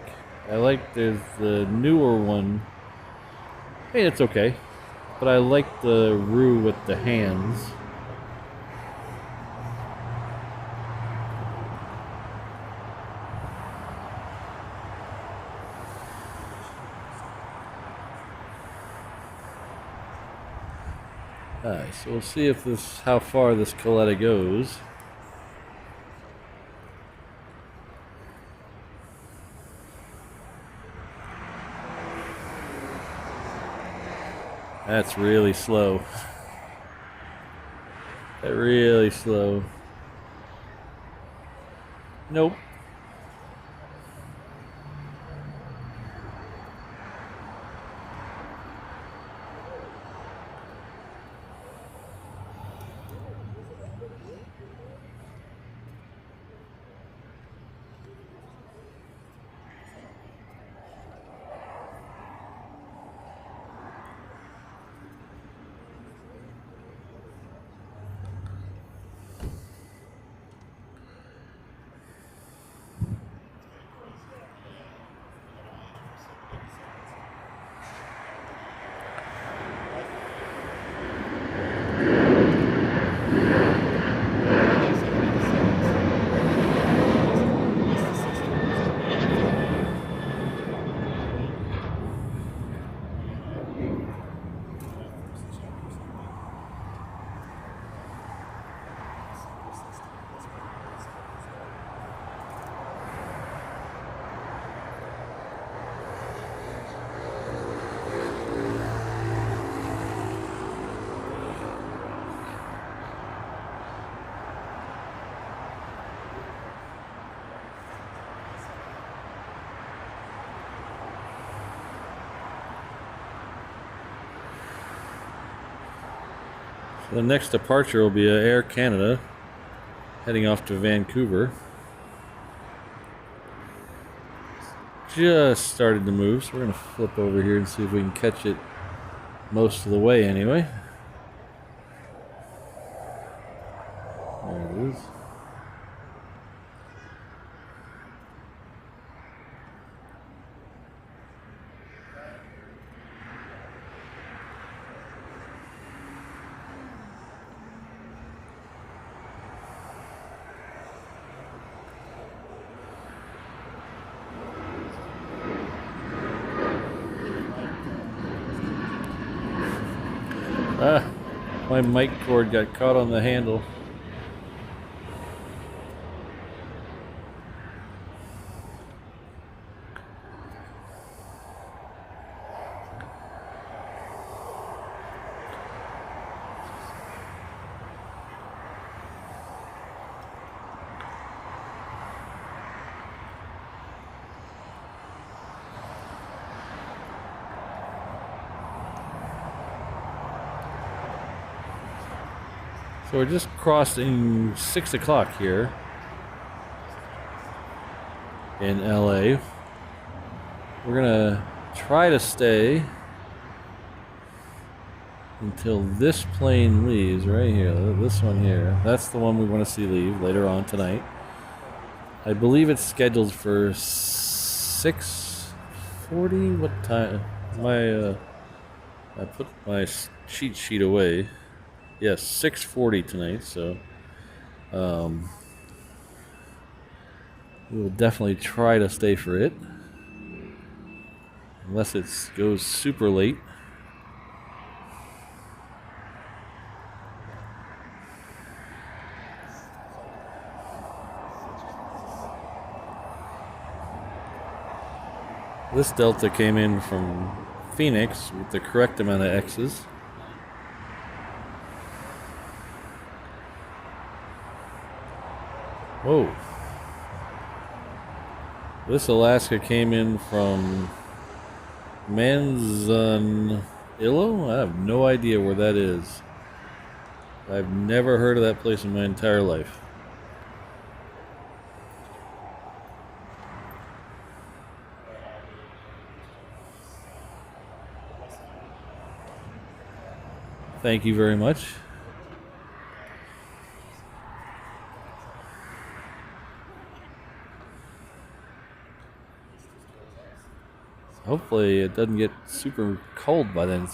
I like the newer one. I mean, it's okay. But I like the roux with the hands. Alright, so we'll see if how far this Coletta goes. That's really slow. Really slow. Nope. The next departure will be Air Canada heading off to Vancouver. Just started to move, so we're going to flip over here and see if we can catch it most of the way anyway. There it is. Ah, my mic cord got caught on the handle. So we're just crossing 6 o'clock here in LA. We're gonna try to stay until this plane leaves right here. This one here. That's the one we want to see leave later on tonight. I believe it's scheduled for 6:40. What time? I put my cheat sheet away. Yes, 6:40 tonight, so we will definitely try to stay for it. Unless it goes super late. This Delta came in from Phoenix with the correct amount of X's. Whoa. This Alaska came in from Manzanillo? I have no idea where that is. I've never heard of that place in my entire life. Thank you very much. Hopefully it doesn't get super cold by then.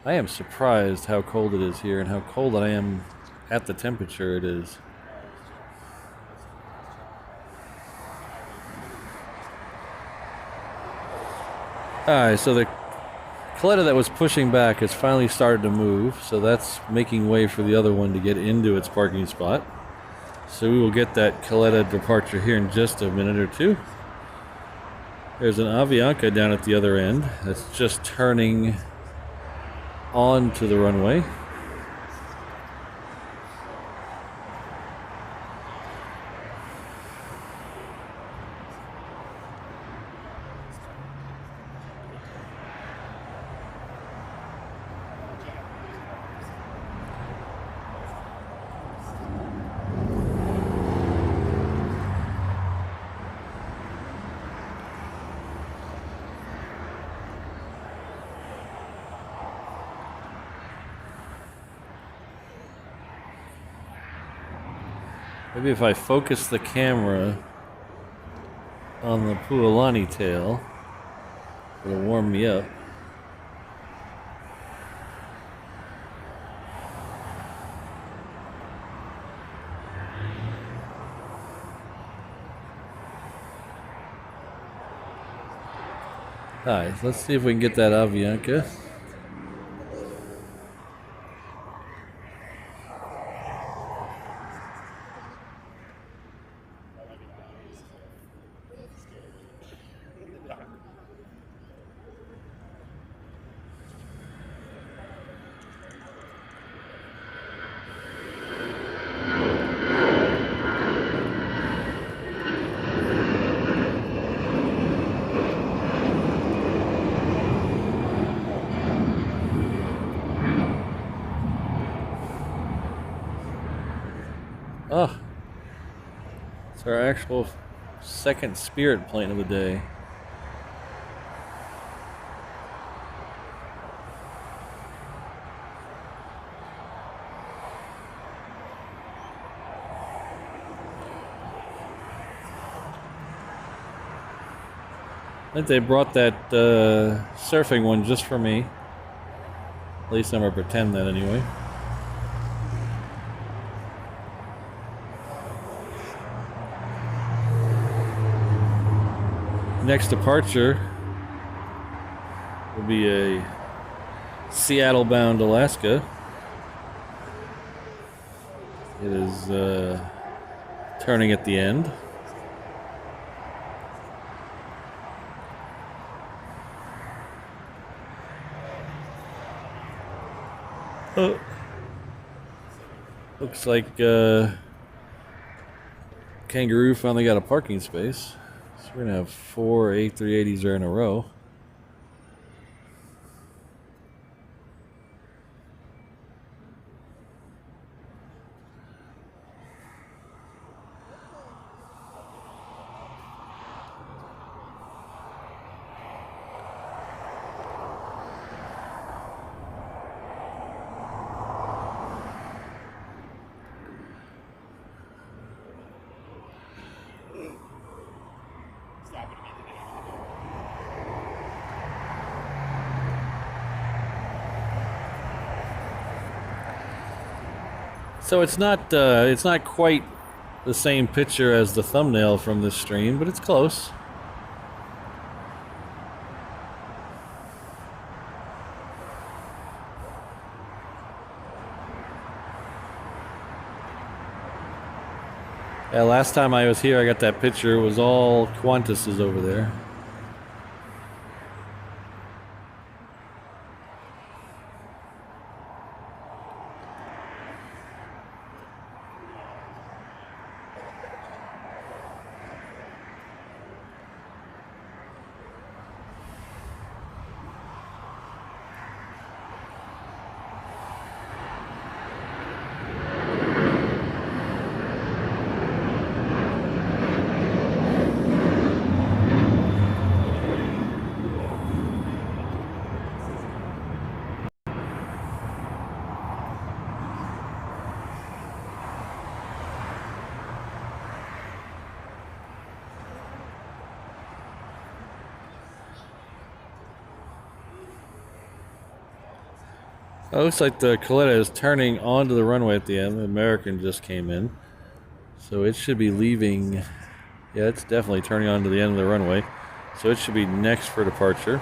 I am surprised how cold it is here and how cold I am at the temperature it is. Alright, so the Clutter that was pushing back has finally started to move, so that's making way for the other one to get into its parking spot. So we will get that Clutter departure here in just a minute or two. There's an Avianca down at the other end that's just turning onto the runway. Maybe if I focus the camera on the Pualani tail, it'll warm me up. Alright, let's see if we can get that Avianca. Oh, it's our actual second spirit plane of the day. I think they brought that surfing one just for me. At least I'm going to pretend that anyway. Next departure will be a Seattle-bound Alaska. It is turning at the end. Oh. Looks like Kangaroo finally got a parking space. So we're going to have 4 A380s there in a row. So it's not quite the same picture as the thumbnail from this stream, but it's close. Yeah, last time I was here, I got that picture. It was all Qantas's over there. It looks like the Clutters is turning onto the runway at the end. The American just came in. So it should be leaving. Yeah, it's definitely turning onto the end of the runway. So it should be next for departure.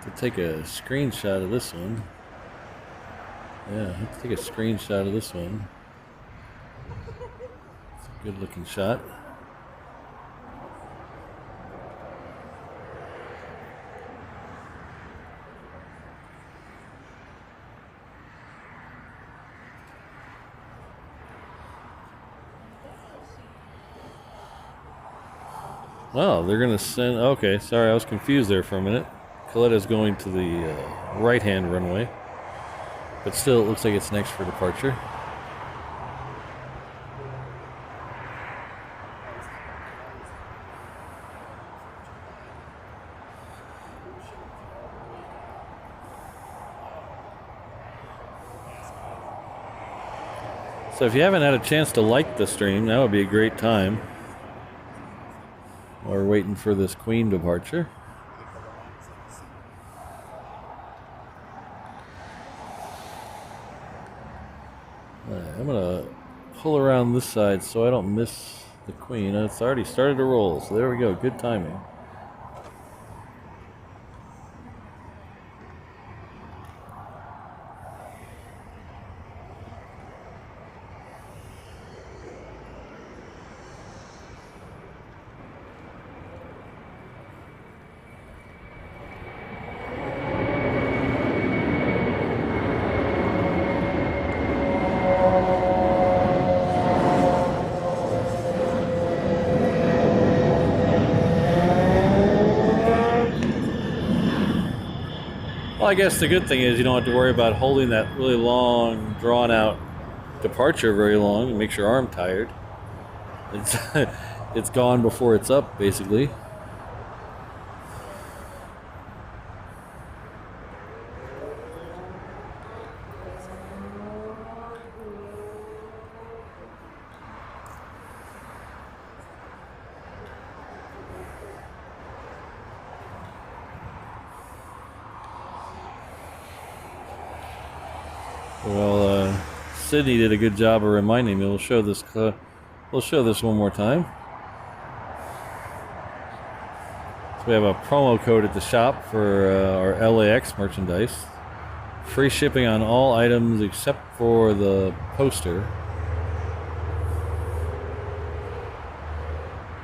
To take a screenshot of this one. Yeah, let's take a screenshot of this one. It's a good looking shot. Oh, they're gonna send. Okay, sorry, I was confused there for a minute. Coletta's going to the right-hand runway, but still, it looks like it's next for departure. So if you haven't had a chance to like the stream, that would be a great time. We're waiting for this Queen departure. I'm gonna pull around this side so I don't miss the Queen. It's already started to roll, so there we go. Good timing. Well, I guess the good thing is you don't have to worry about holding that really long, drawn-out departure very long. It makes your arm tired. It's it's gone before it's up, basically. Well, Sydney did a good job of reminding me. We'll show this. We'll show this one more time. So we have a promo code at the shop for our LAX merchandise. Free shipping on all items except for the poster.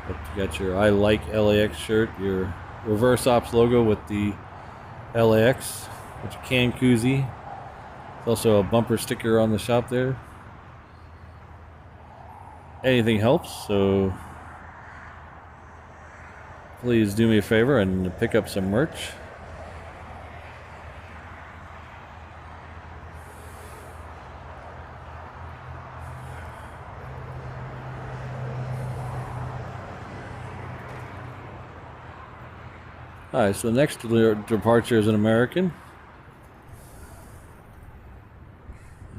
But you got your I Like LAX shirt, your reverse ops logo with the LAX, which you can koozie. There's also a bumper sticker on the shop there. Anything helps, so please do me a favor and pick up some merch. Alright, so the next departure is an American.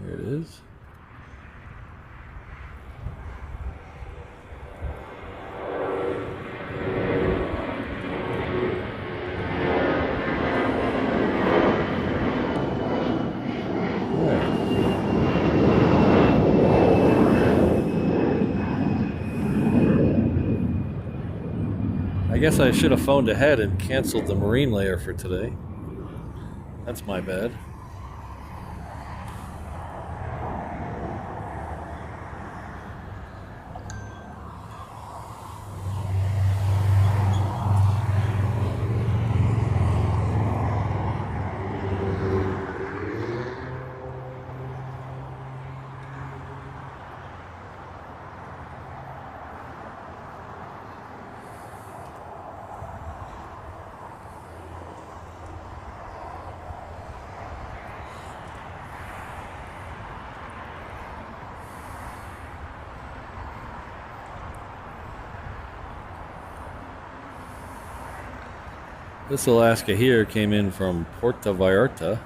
There it is. I guess I should have phoned ahead and canceled the marine layer for today. That's my bad. This Alaska here came in from Puerto Vallarta.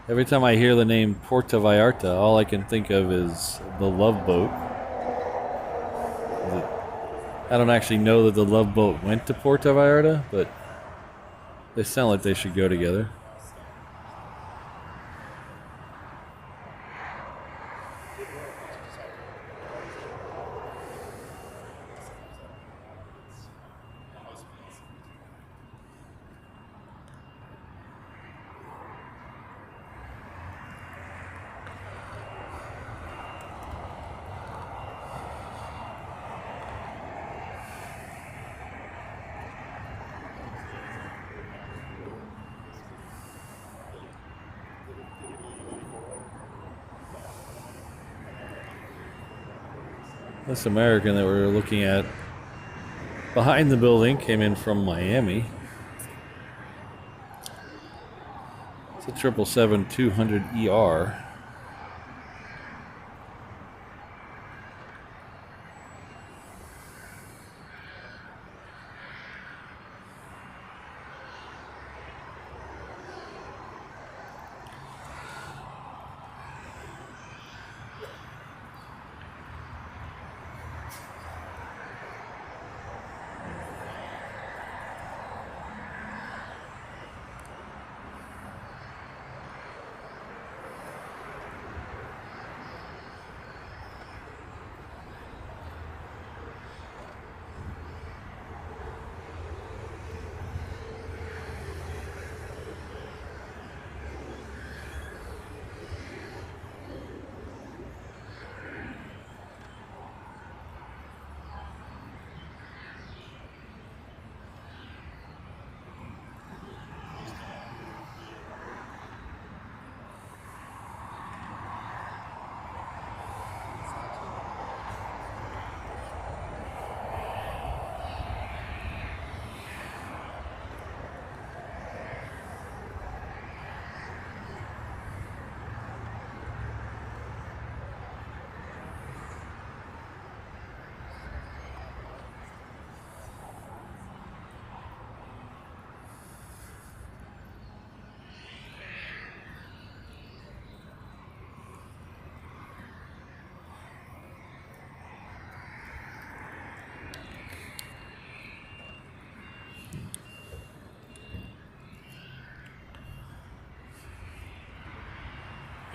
Every time I hear the name Puerto Vallarta, all I can think of is the Love Boat. I don't actually know that the Love Boat went to Puerto Vallarta, but they sound like they should go together. This American that we're looking at behind the building came in from Miami. It's a 777-200ER.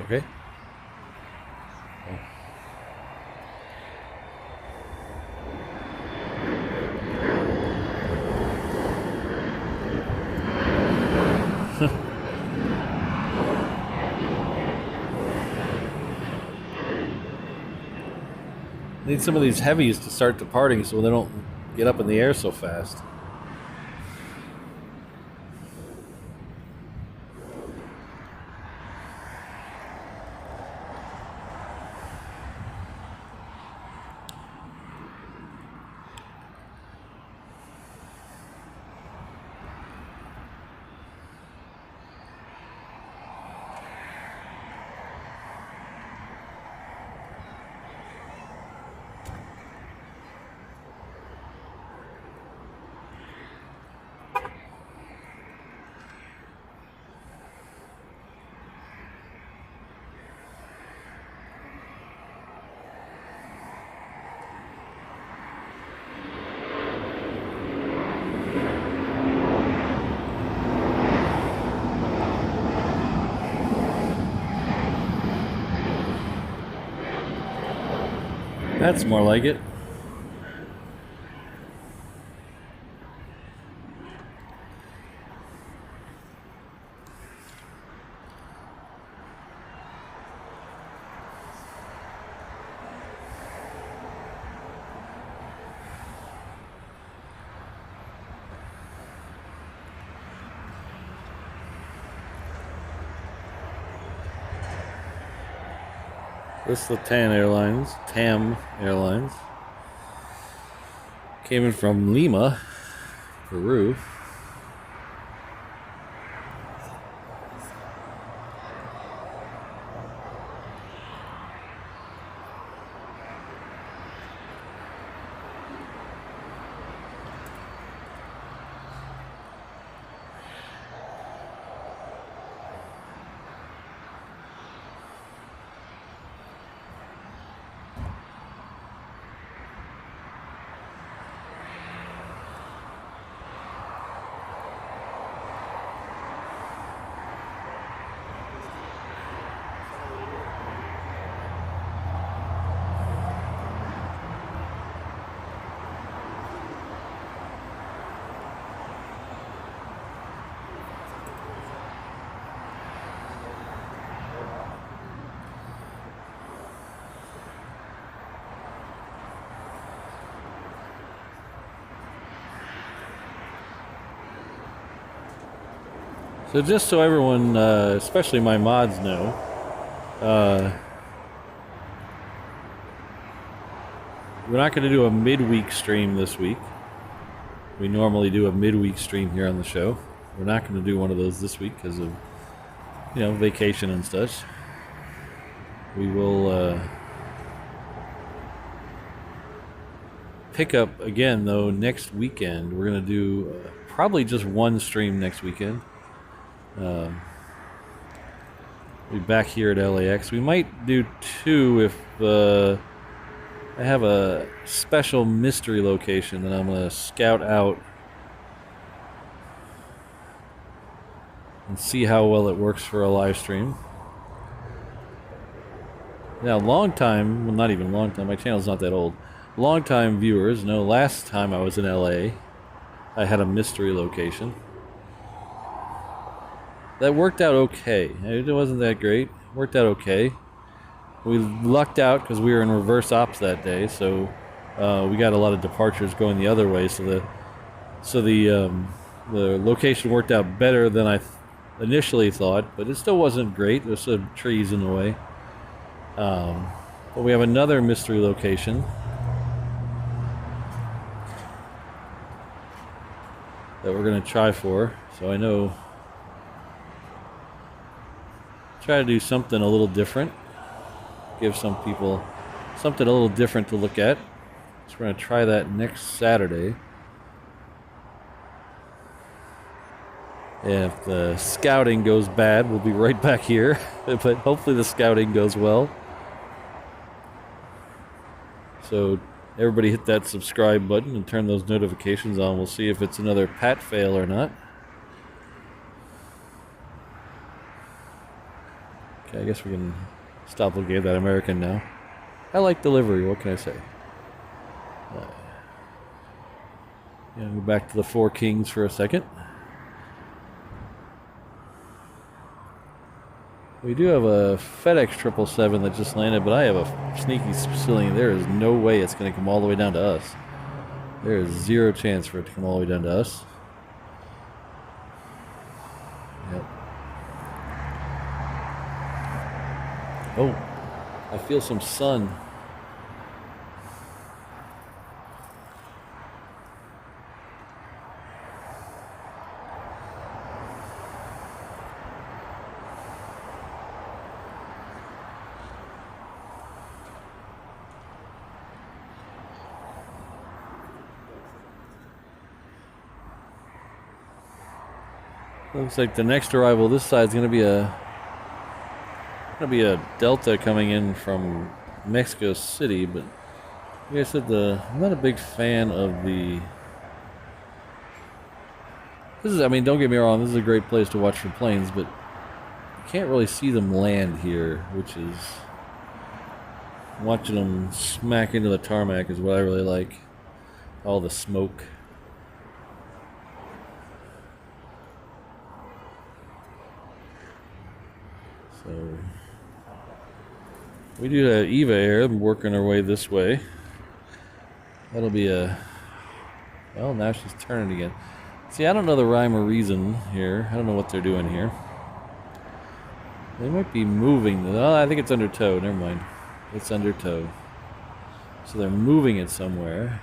Okay. Need some of these heavies to start departing so they don't get up in the air so fast. That's more like it. This is the TAM Airlines. Came in from Lima, Peru. So just so everyone, especially my mods know, we're not going to do a midweek stream this week. We normally do a midweek stream here on the show. We're not going to do one of those this week because of, vacation and such. We will pick up again, though, next weekend. We're going to do probably just one stream next weekend. We'll be back here at LAX. We might do two if I have a special mystery location that I'm going to scout out and see how well it works for a live stream. Now, not even long time, my channel's not that old. Long time viewers know last time I was in LA, I had a mystery location. That worked out okay. It wasn't that great. Worked out okay. We lucked out because we were in reverse ops that day, so we got a lot of departures going the other way. So the location worked out better than I initially thought, but it still wasn't great. There's some trees in the way. But we have another mystery location. That we're going to try for. So I know. Try to do something a little different. Give some people something a little different to look at. So we're going to try that next Saturday. And if the scouting goes bad, we'll be right back here. But hopefully the scouting goes well. So everybody hit that subscribe button and turn those notifications on. We'll see if it's another pat fail or not. Okay, I guess we can stop looking at that American now. I like delivery, what can I say? Go back to the Four Kings for a second. We do have a FedEx 777 that just landed, but I have a sneaky feeling there is no way it's going to come all the way down to us. There is zero chance for it to come all the way down to us. Yep. Oh, I feel some sun. Looks like the next arrival this side is going to be a Delta coming in from Mexico City, but like I said, I'm not a big fan of the. I mean, don't get me wrong, this is a great place to watch for planes, but you can't really see them land here, which is watching them smack into the tarmac is what I really like. All the smoke. So we do have Eva Air working her way this way. That'll be well, now she's turning again. See, I don't know the rhyme or reason here. I don't know what they're doing here. They might be moving. Oh, I think it's under tow. Never mind. It's under tow. So they're moving it somewhere.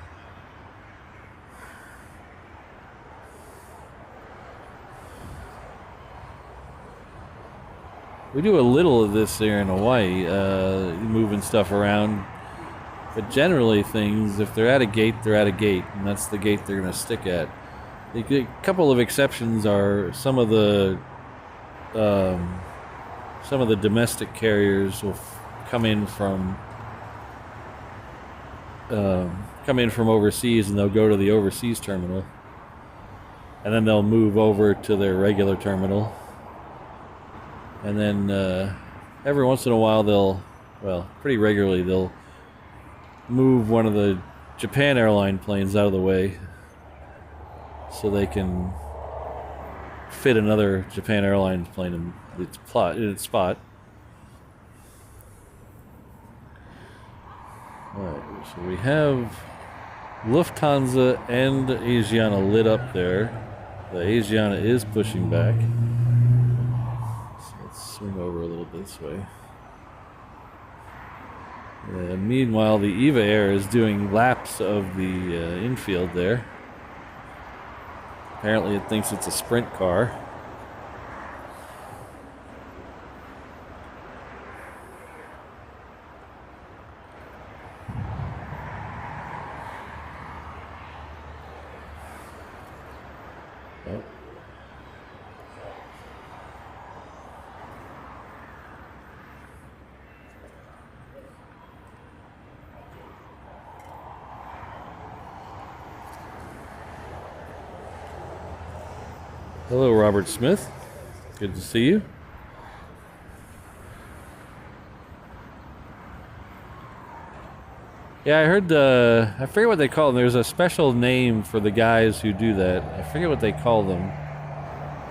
We do a little of this there in Hawaii, moving stuff around. But generally things, if they're at a gate, they're at a gate. And that's the gate they're going to stick at. A couple of exceptions are some of the domestic carriers will come in from overseas, and they'll go to the overseas terminal, and then they'll move over to their regular terminal, and then every once in a while pretty regularly they'll move one of the Japan airline planes out of the way so they can fit another Japan Airlines plane in its spot. Alright, so we have Lufthansa and Asiana lit up there. The Asiana is pushing back. So let's swing over a little bit this way. Meanwhile, the Eva Air is doing laps of the infield there. Apparently it thinks it's a sprint car. Oh. Hello, Robert Smith. Good to see you. Yeah, I heard I forget what they call them. There's a special name for the guys who do that. I forget what they call them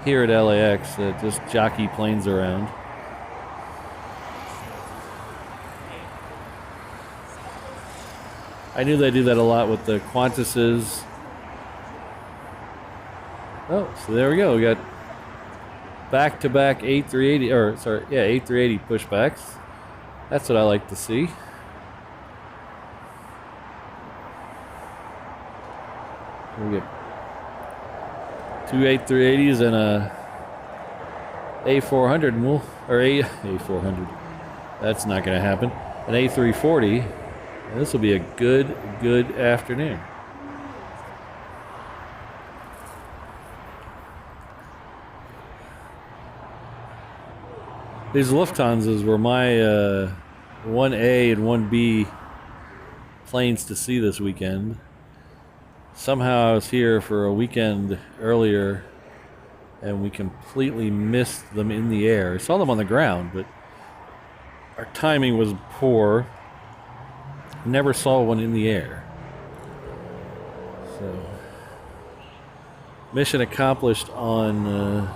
here at LAX that just jockey planes around. I knew they do that a lot with the Qantases. Oh, so there we go. We got back-to-back A380 pushbacks. That's what I like to see. We get two A380s and a A400, and A400. That's not going to happen. An A340. And this will be a good afternoon. These Lufthansas were my 1A and 1B planes to see this weekend. Somehow I was here for a weekend earlier and we completely missed them in the air. I saw them on the ground, but our timing was poor. Never saw one in the air. So, mission accomplished on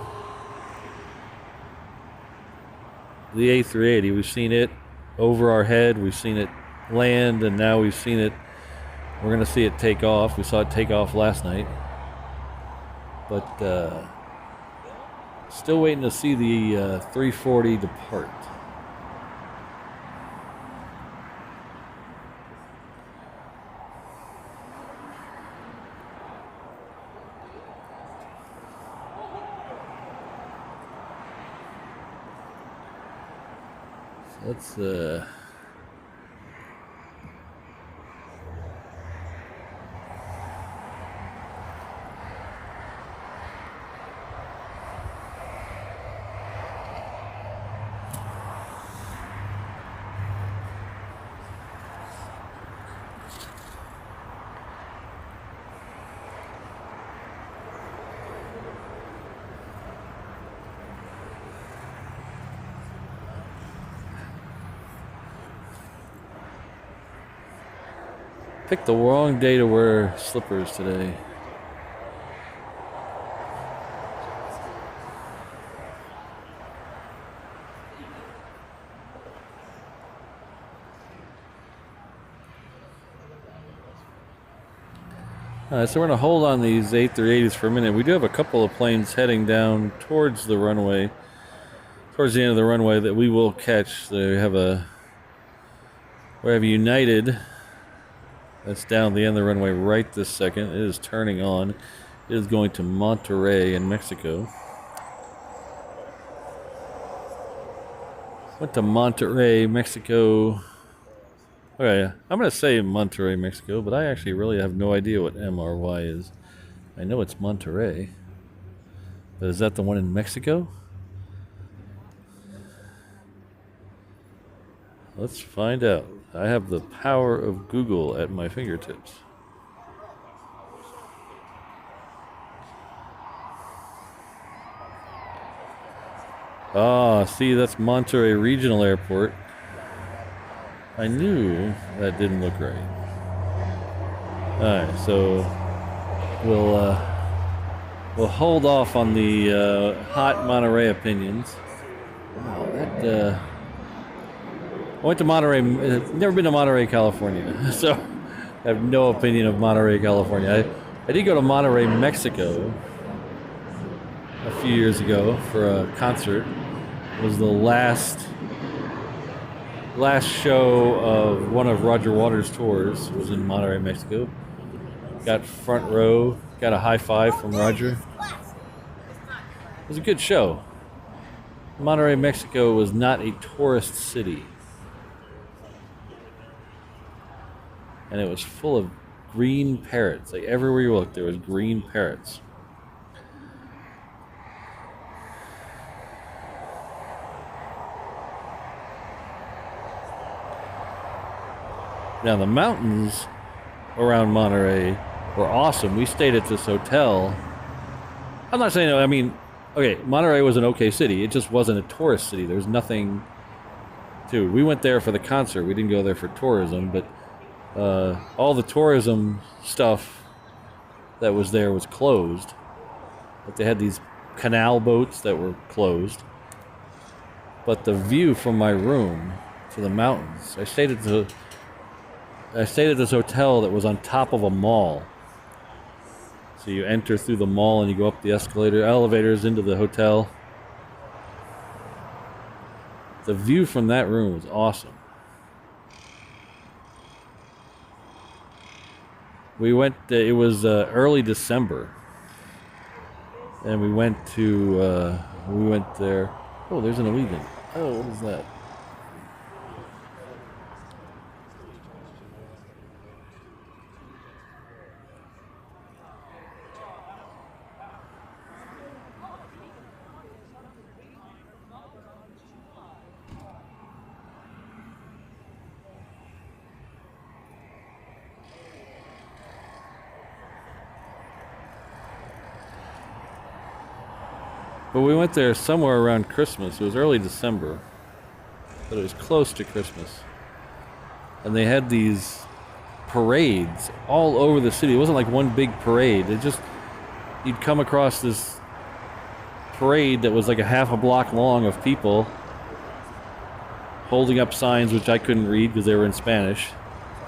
the A380. We've seen it over our head. We've seen it land, and now we've seen it. We're going to see it take off. We saw it take off last night. But still waiting to see the 340 depart. Let's picked the wrong day to wear slippers today. So we're going to hold on these A380s for a minute. We do have a couple of planes heading down towards the runway, towards the end of the runway that we will catch. We have a United that's down the end of the runway right this second. It is turning on. It is going to Monterrey in Mexico. Went to Monterrey, Mexico. Okay, I'm going to say Monterrey, Mexico, but I actually really have no idea what MRY is. I know it's Monterrey. But is that the one in Mexico? Let's find out. I have the power of Google at my fingertips. Ah, see, that's Monterrey Regional Airport. I knew that didn't look right. Alright, so we'll hold off on the hot Monterrey opinions. Wow, that I went to Monterey. Never been to Monterey, California, so I have no opinion of Monterey, California. I did go to Monterey, Mexico, a few years ago for a concert. It was the last show of one of Roger Waters' tours. Was in Monterey, Mexico. Got front row. Got a high five from Roger. It was a good show. Monterey, Mexico was not a tourist city. And it was full of green parrots. Like everywhere you looked, there was green parrots. Now the mountains around Monterey were awesome. We stayed at this hotel. I'm not saying, I mean, okay, Monterey was an okay city. It just wasn't a tourist city. There was nothing to. We went there for the concert. We didn't go there for tourism, but all the tourism stuff that was there was closed. But they had these canal boats that were closed. But the view from my room to the mountains, I stayed at this hotel that was on top of a mall. So you enter through the mall and you go up the elevators into the hotel. The view from that room was awesome. We went, it was early December. And we went there. Oh, there's an Allegiant. Oh, what is that? But we went there somewhere around Christmas. It was early December. but it was close to Christmas. And they had these parades all over the city. It wasn't like one big parade. It just, you'd come across this parade that was like a half a block long of people holding up signs which I couldn't read because they were in Spanish,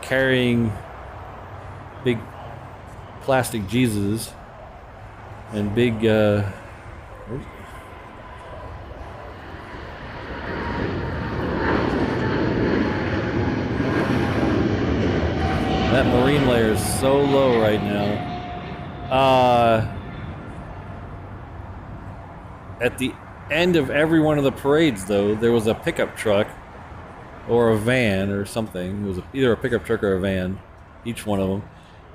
carrying big plastic Jesuses and big that marine layer is so low right now. At the end of every one of the parades, though, there was a pickup truck or a van or something. It was either a pickup truck or a van, each one of them.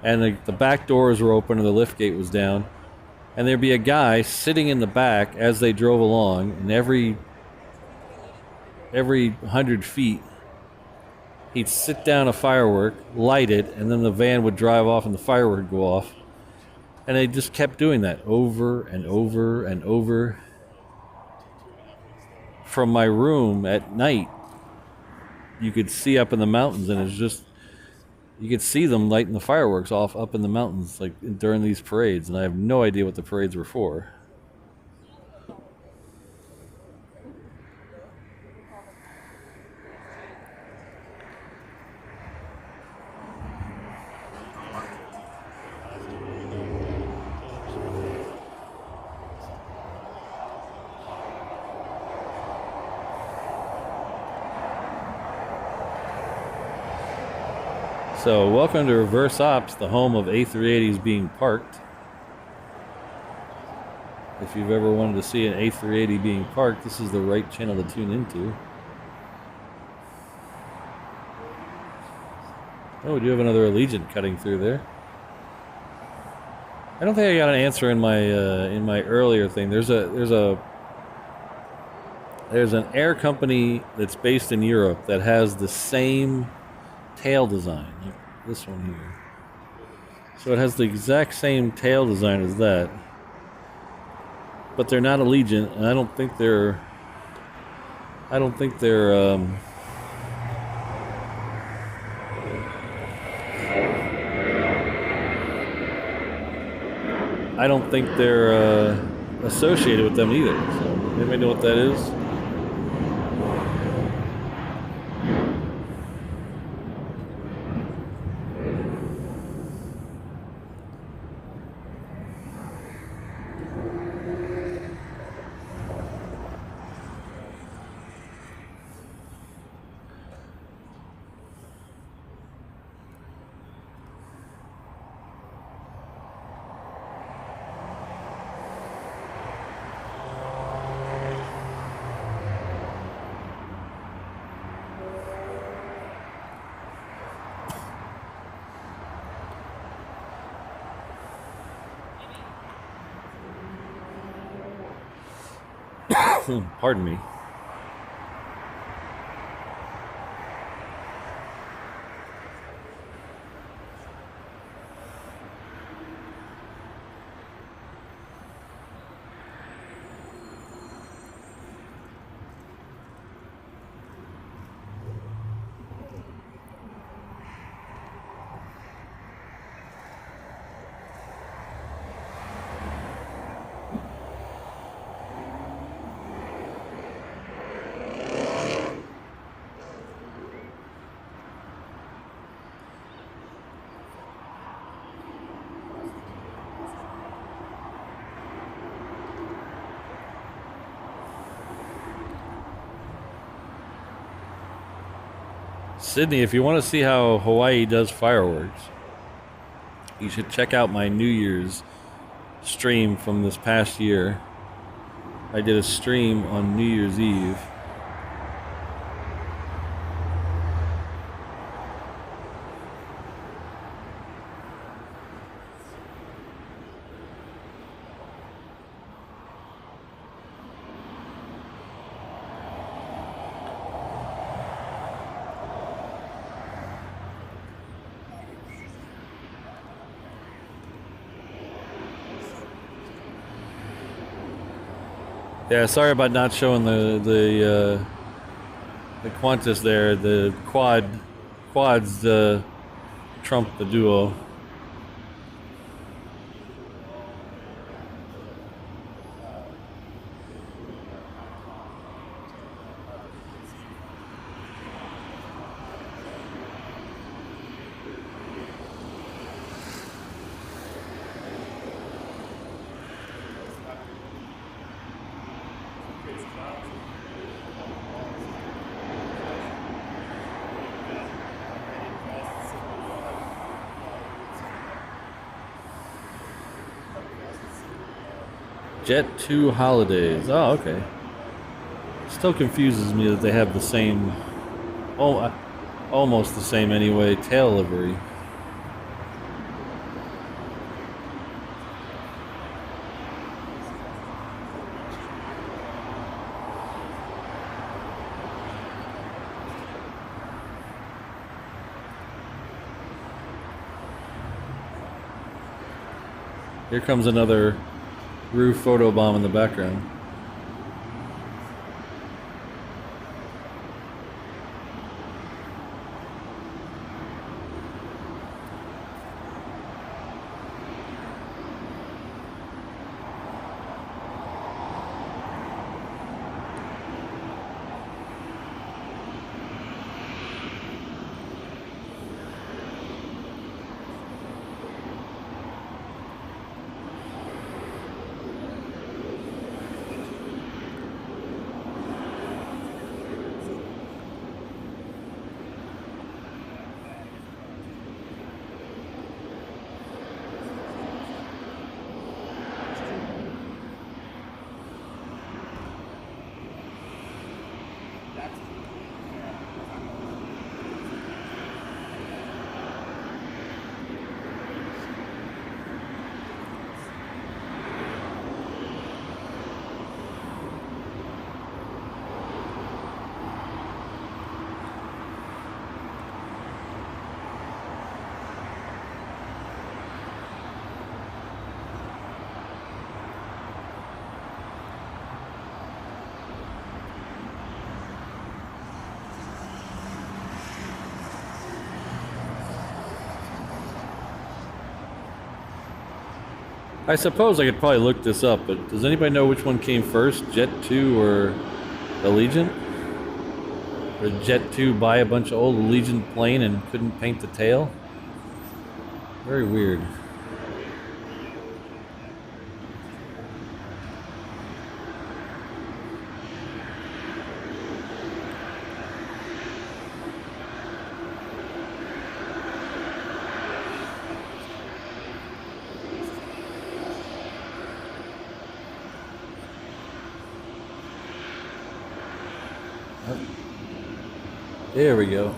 And the back doors were open and the lift gate was down. And there'd be a guy sitting in the back as they drove along, and every 100 feet, he'd sit down a firework, light it, and then the van would drive off and the firework would go off. And they just kept doing that over and over and over. From my room at night, you could see up in the mountains, and it's just, you could see them lighting the fireworks off up in the mountains like during these parades, and I have no idea what the parades were for. So, welcome to Reverse Ops, the home of A380s being parked. If you've ever wanted to see an A380 being parked, this is the right channel to tune into. Oh, we do have another Allegiant cutting through there. I don't think I got an answer in my earlier thing. There's an air company that's based in Europe that has the same tail design, like this one here. So it has the exact same tail design as that, but they're not Allegiant, and I don't think they're I don't think they're associated with them either. So anybody know what that is? Pardon me. Sydney, if you want to see how Hawaii does fireworks, you should check out my New Year's stream from this past year. I did a stream on New Year's Eve. Yeah, sorry about not showing the the Qantas there, the quads trump the duo. Jet 2 Holidays. Oh, okay. Still confuses me that they have the same, almost the same anyway, tail livery. Here comes another roof photo bomb in the background. I suppose I could probably look this up, but does anybody know which one came first, Jet 2 or Allegiant? Or did Jet 2 buy a bunch of old Allegiant plane and couldn't paint the tail? Very weird. There we go.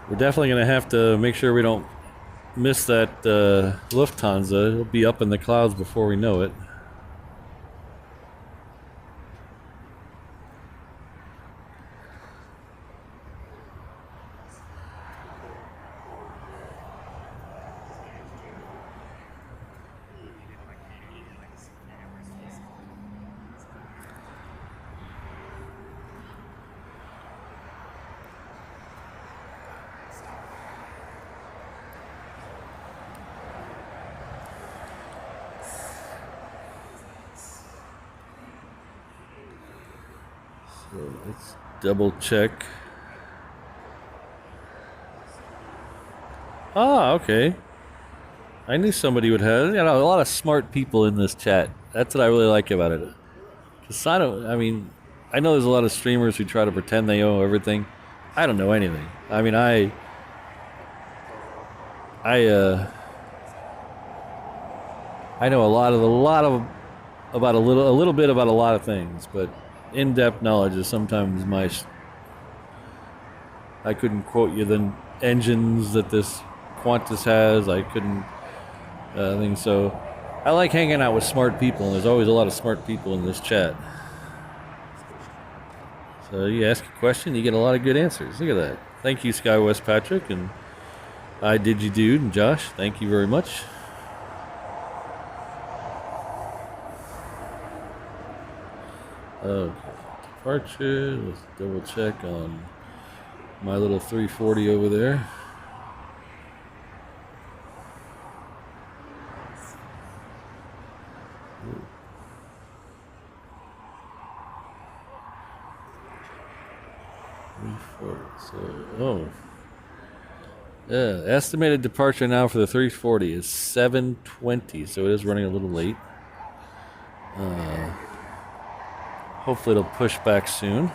We're definitely going to have to make sure we don't miss that Lufthansa. It'll be up in the clouds before we know it. So let's double check. Ah, okay. I knew somebody would have. You know, a lot of smart people in this chat. That's what I really like about it. Cause I know there's a lot of streamers who try to pretend they know everything. I don't know anything. I mean, I know about a little bit about a lot of things, but in-depth knowledge is sometimes I couldn't quote you the engines that this Qantas has. I couldn't think so. I like hanging out with smart people, and there's always a lot of smart people in this chat. So you ask a question, you get a lot of good answers. Look at that. Thank you, Sky West Patrick, and I Did You Dude, and Josh. Thank you very much. Okay, departure. Let's double check on my little 340 over there. So, yeah, estimated departure now for the 340 is 7:20, so it is running a little late. Hopefully it'll push back soon.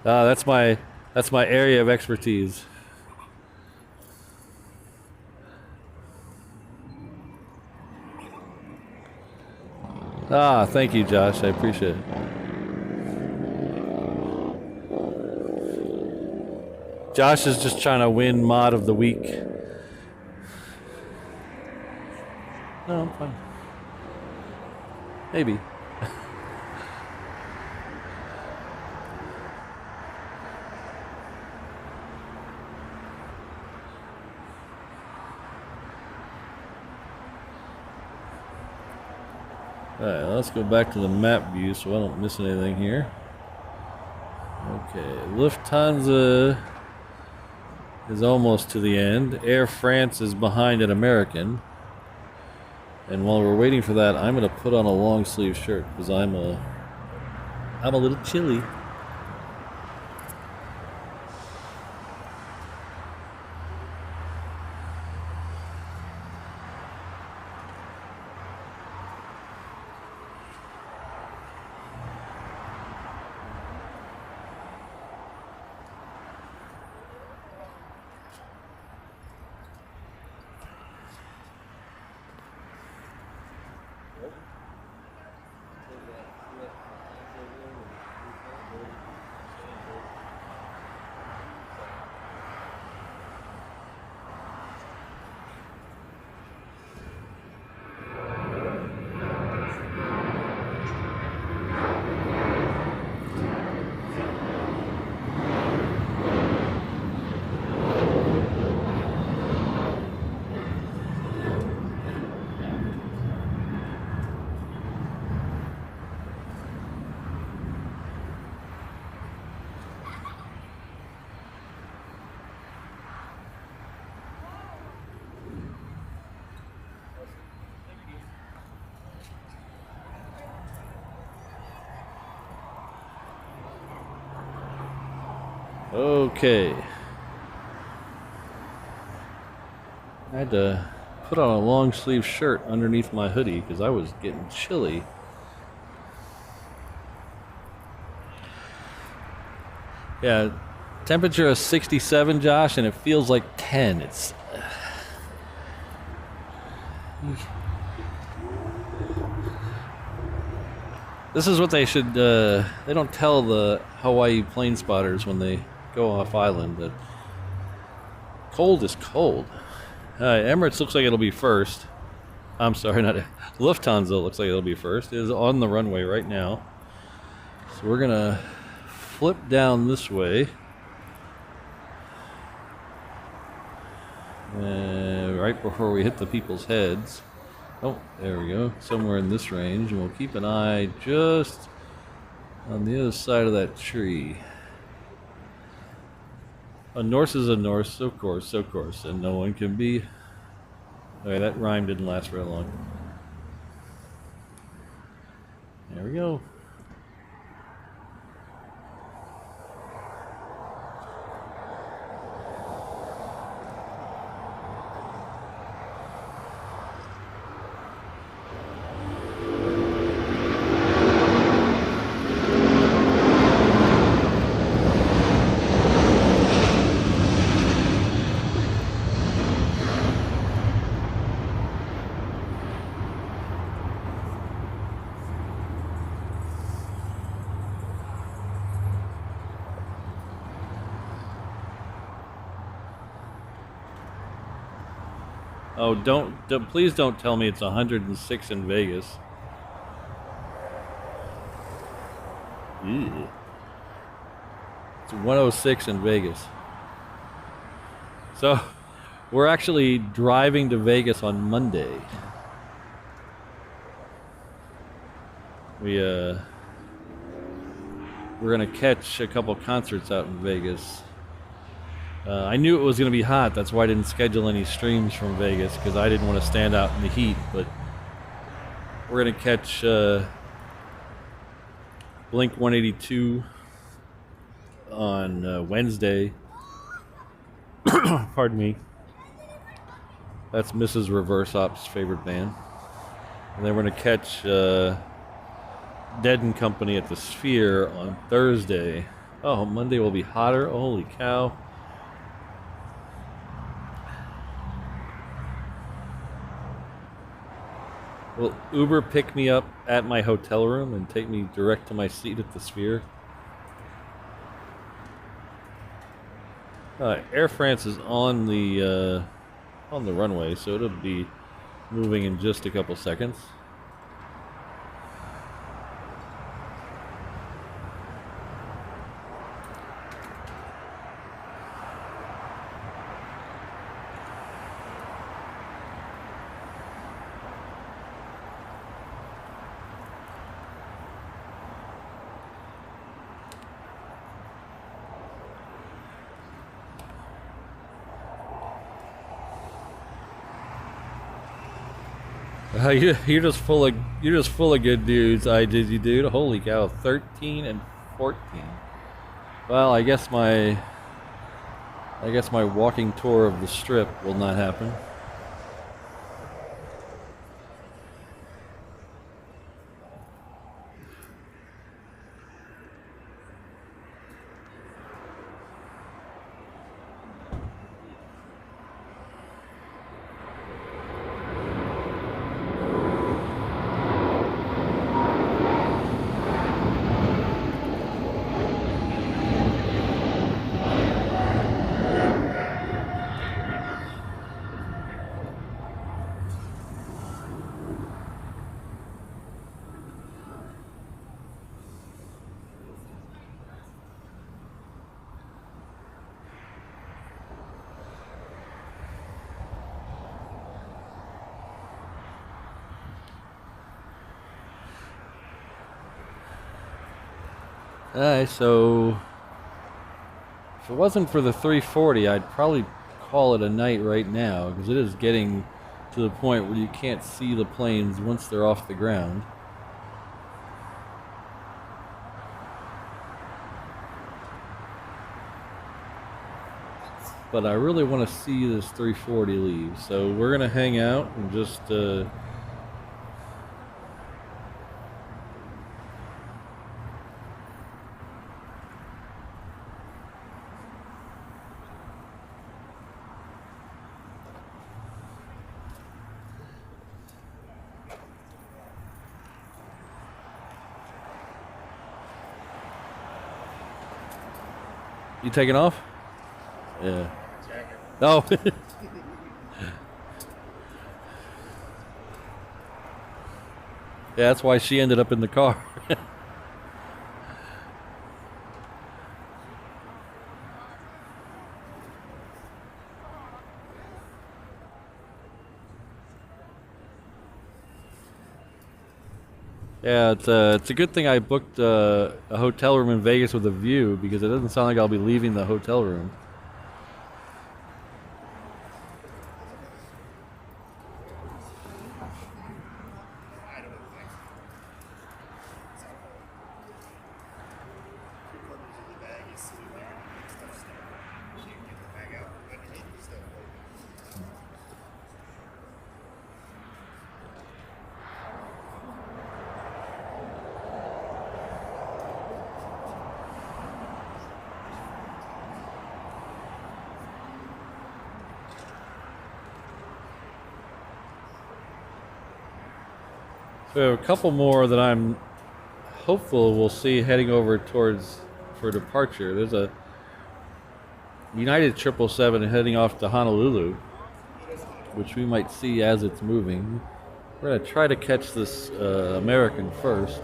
That's my area of expertise. Thank you, Josh. I appreciate it. Josh is just trying to win mod of the week. No, I'm fine. Maybe. Alright, let's go back to the map view so I don't miss anything here. Okay, Lufthansa is almost to the end. Air France is behind an American. And while we're waiting for that, I'm going to put on a long sleeve shirt because I'm a little chilly. Okay. I had to put on a long sleeve shirt underneath my hoodie because I was getting chilly. Yeah, temperature is 67, Josh, and it feels like 10. It's This is what they should. They don't tell the Hawaii plane spotters when they go off island that cold is cold. Emirates looks like it'll be first. I'm sorry, not Lufthansa looks like it'll be first. It is on the runway right now. So we're gonna flip down this way. Right before we hit the people's heads. Oh, there we go. Somewhere in this range. And we'll keep an eye just on the other side of that tree. A Norse is a Norse, of course, and no one can be. Okay, that rhyme didn't last very long. There we go. Oh, please don't tell me it's 106 in Vegas. Ew. It's 106 in Vegas. So, we're actually driving to Vegas on Monday. We're gonna catch a couple concerts out in Vegas. I knew it was going to be hot. That's why I didn't schedule any streams from Vegas, because I didn't want to stand out in the heat. But we're going to catch Blink 182 on Wednesday. Pardon me. That's Mrs. Reverse Op's favorite band. And then we're going to catch Dead and Company at the Sphere on Thursday. Oh, Monday will be hotter. Holy cow. Will Uber pick me up at my hotel room and take me direct to my seat at the Sphere? Air France is on the runway, so it'll be moving in just a couple seconds. You're just full of good dudes. I did you, dude. Holy cow, 13 and 14. Well, I guess my walking tour of the strip will not happen. Alright, so if it wasn't for the 340, I'd probably call it a night right now, because it is getting to the point where you can't see the planes once they're off the ground. But I really want to see this 340 leave, so we're going to hang out and just You taking off? Yeah. Oh. Yeah, that's why she ended up in the car. Yeah, it's a good thing I booked a hotel room in Vegas with a view, because it doesn't sound like I'll be leaving the hotel room. I don't think. Two quarters of the bag is sitting there and stuff's there. You can't get the bag out from underneath the stuff. So a couple more that I'm hopeful we'll see heading over towards for departure. There's a United 777 heading off to Honolulu, which we might see as it's moving. We're going to try to catch this American first.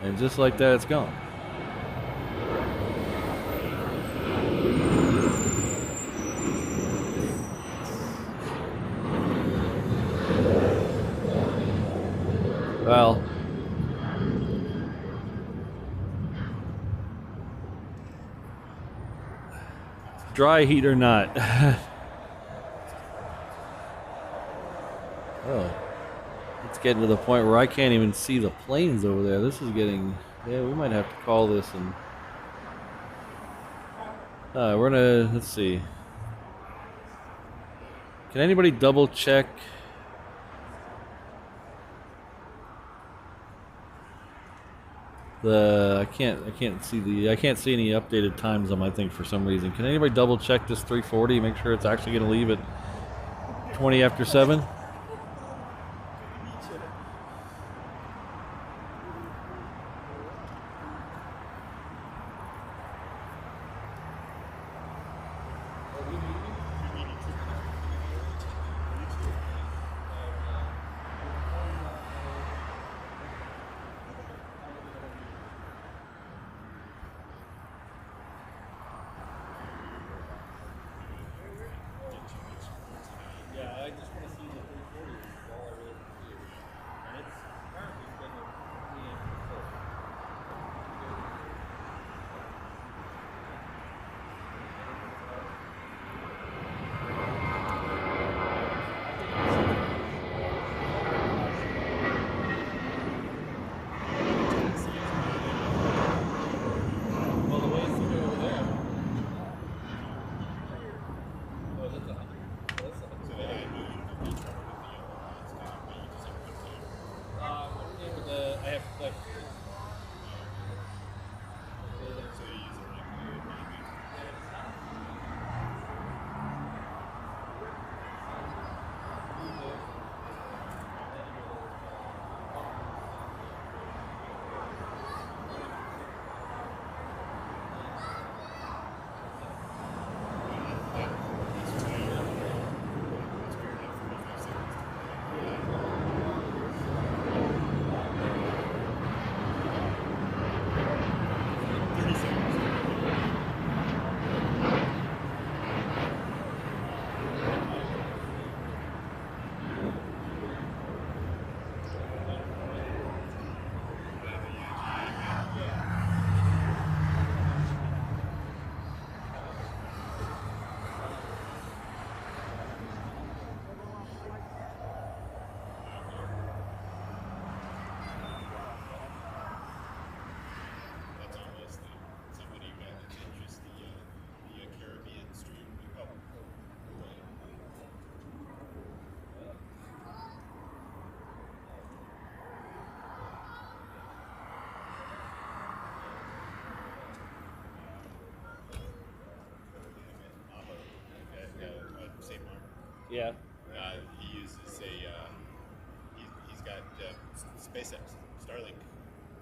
And just like that, it's gone. Well, dry heat or not. Oh, it's getting to the point where I can't even see the planes over there. This is getting, yeah, we might have to call this and we're gonna, let's see. Can anybody double check I can't see any updated times on my thing for some reason. Can anybody double check this 340, make sure it's actually gonna leave at 20 after 7? Yeah, I just want to see the Yeah. He uses he's got SpaceX, Starlink.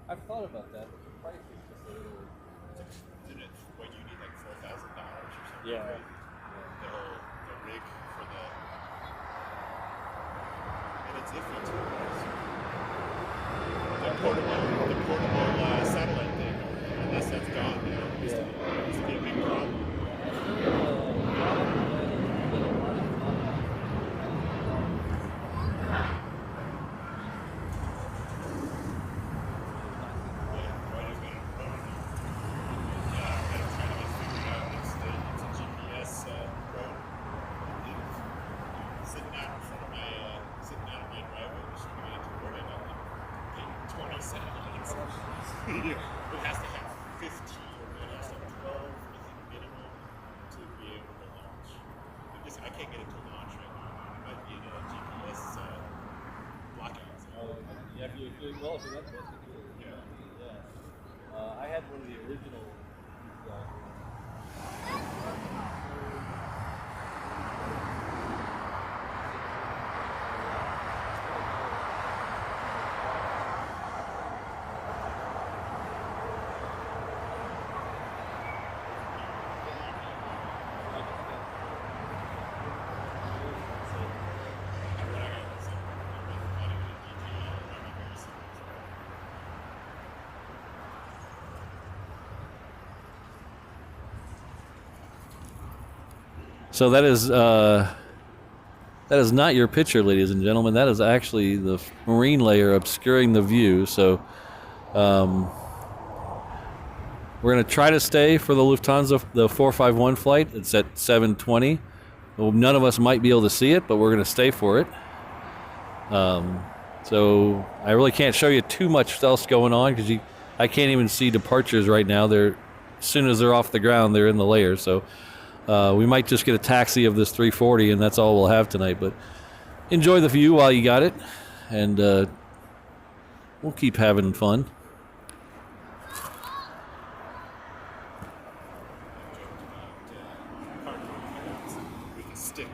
I've thought about that. The price is just a little. Isn't it what you need like $4,000 or something? Yeah. Right? The rig for and it's iffy too. The portable satellite thing, unless that's gone now, used to be a big problem. It has to have 15, it has to have 12, I think, minimum to be able to launch. I can't get it to launch right now. It might be in a GPS blockout. Yeah, if you're well, if you're not supposed to do it. Yeah. I had one of the original. So that is not your picture, ladies and gentlemen. That is actually the marine layer obscuring the view. So we're going to try to stay for the Lufthansa, the 451 flight. It's at 7:20. Well, none of us might be able to see it, but we're going to stay for it. So I really can't show you too much else going on because I can't even see departures right now. As soon as they're off the ground, they're in the layer. So we might just get a taxi of this 340, and that's all we'll have tonight. But enjoy the view while you got it, and we'll keep having fun. With a stick.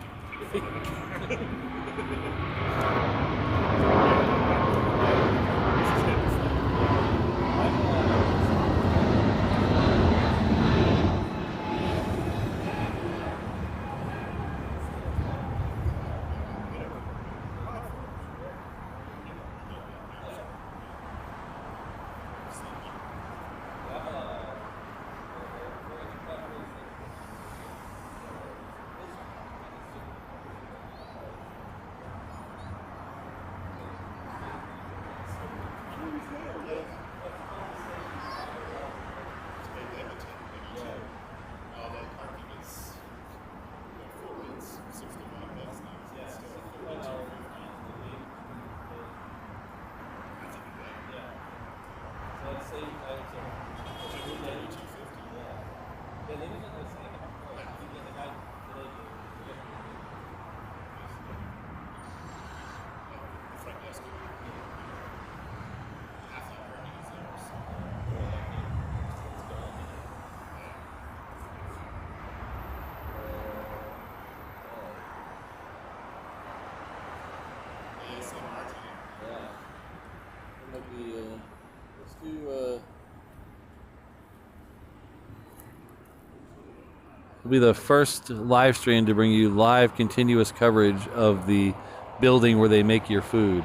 It'll be the first live stream to bring you live continuous coverage of the building where they make your food.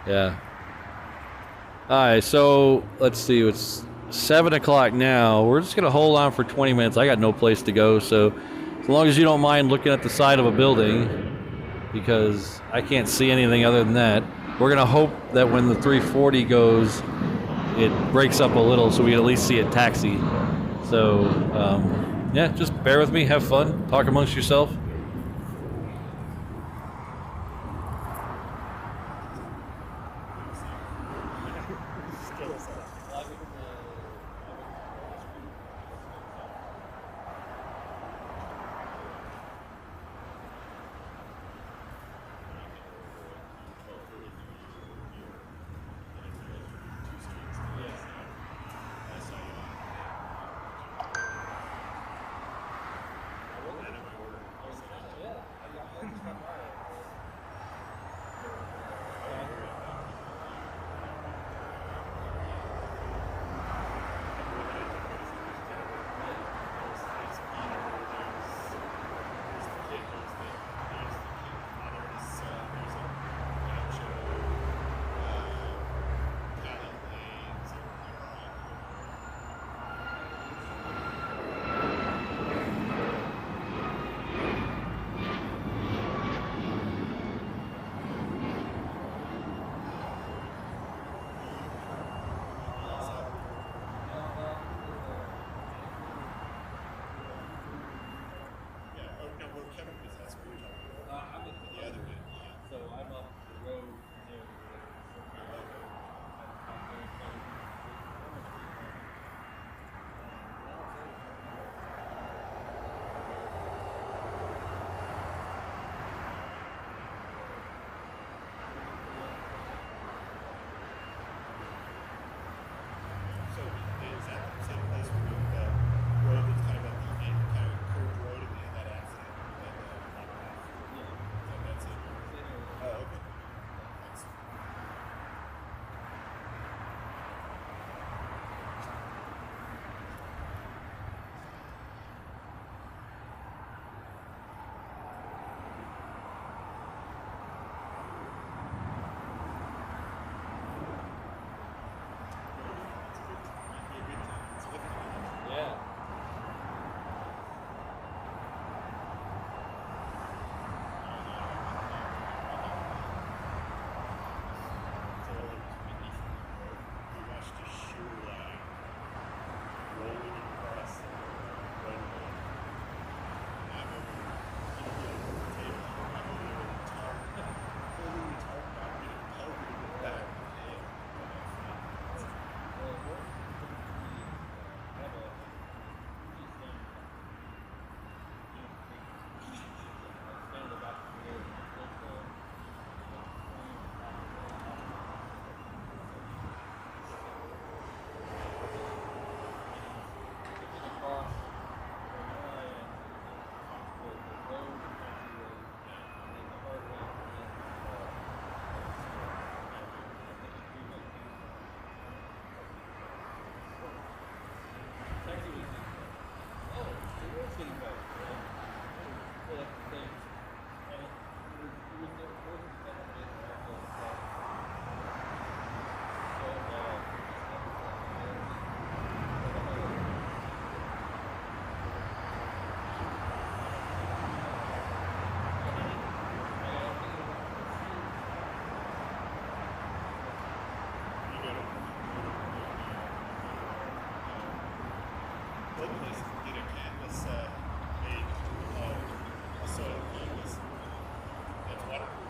Yeah. All right, so let's see. It's 7 o'clock now. We're just going to hold on for 20 minutes. I got no place to go, so as long as you don't mind looking at the side of a building, because I can't see anything other than that. We're going to hope that when the 340 goes, it breaks up a little so we can at least see it taxi. So, yeah, just bear with me. Have fun. Talk amongst yourself. getting better. So that's the thing. And it was the worst thing I did. One place is to get a canvas made of a soil canvas that's waterproof.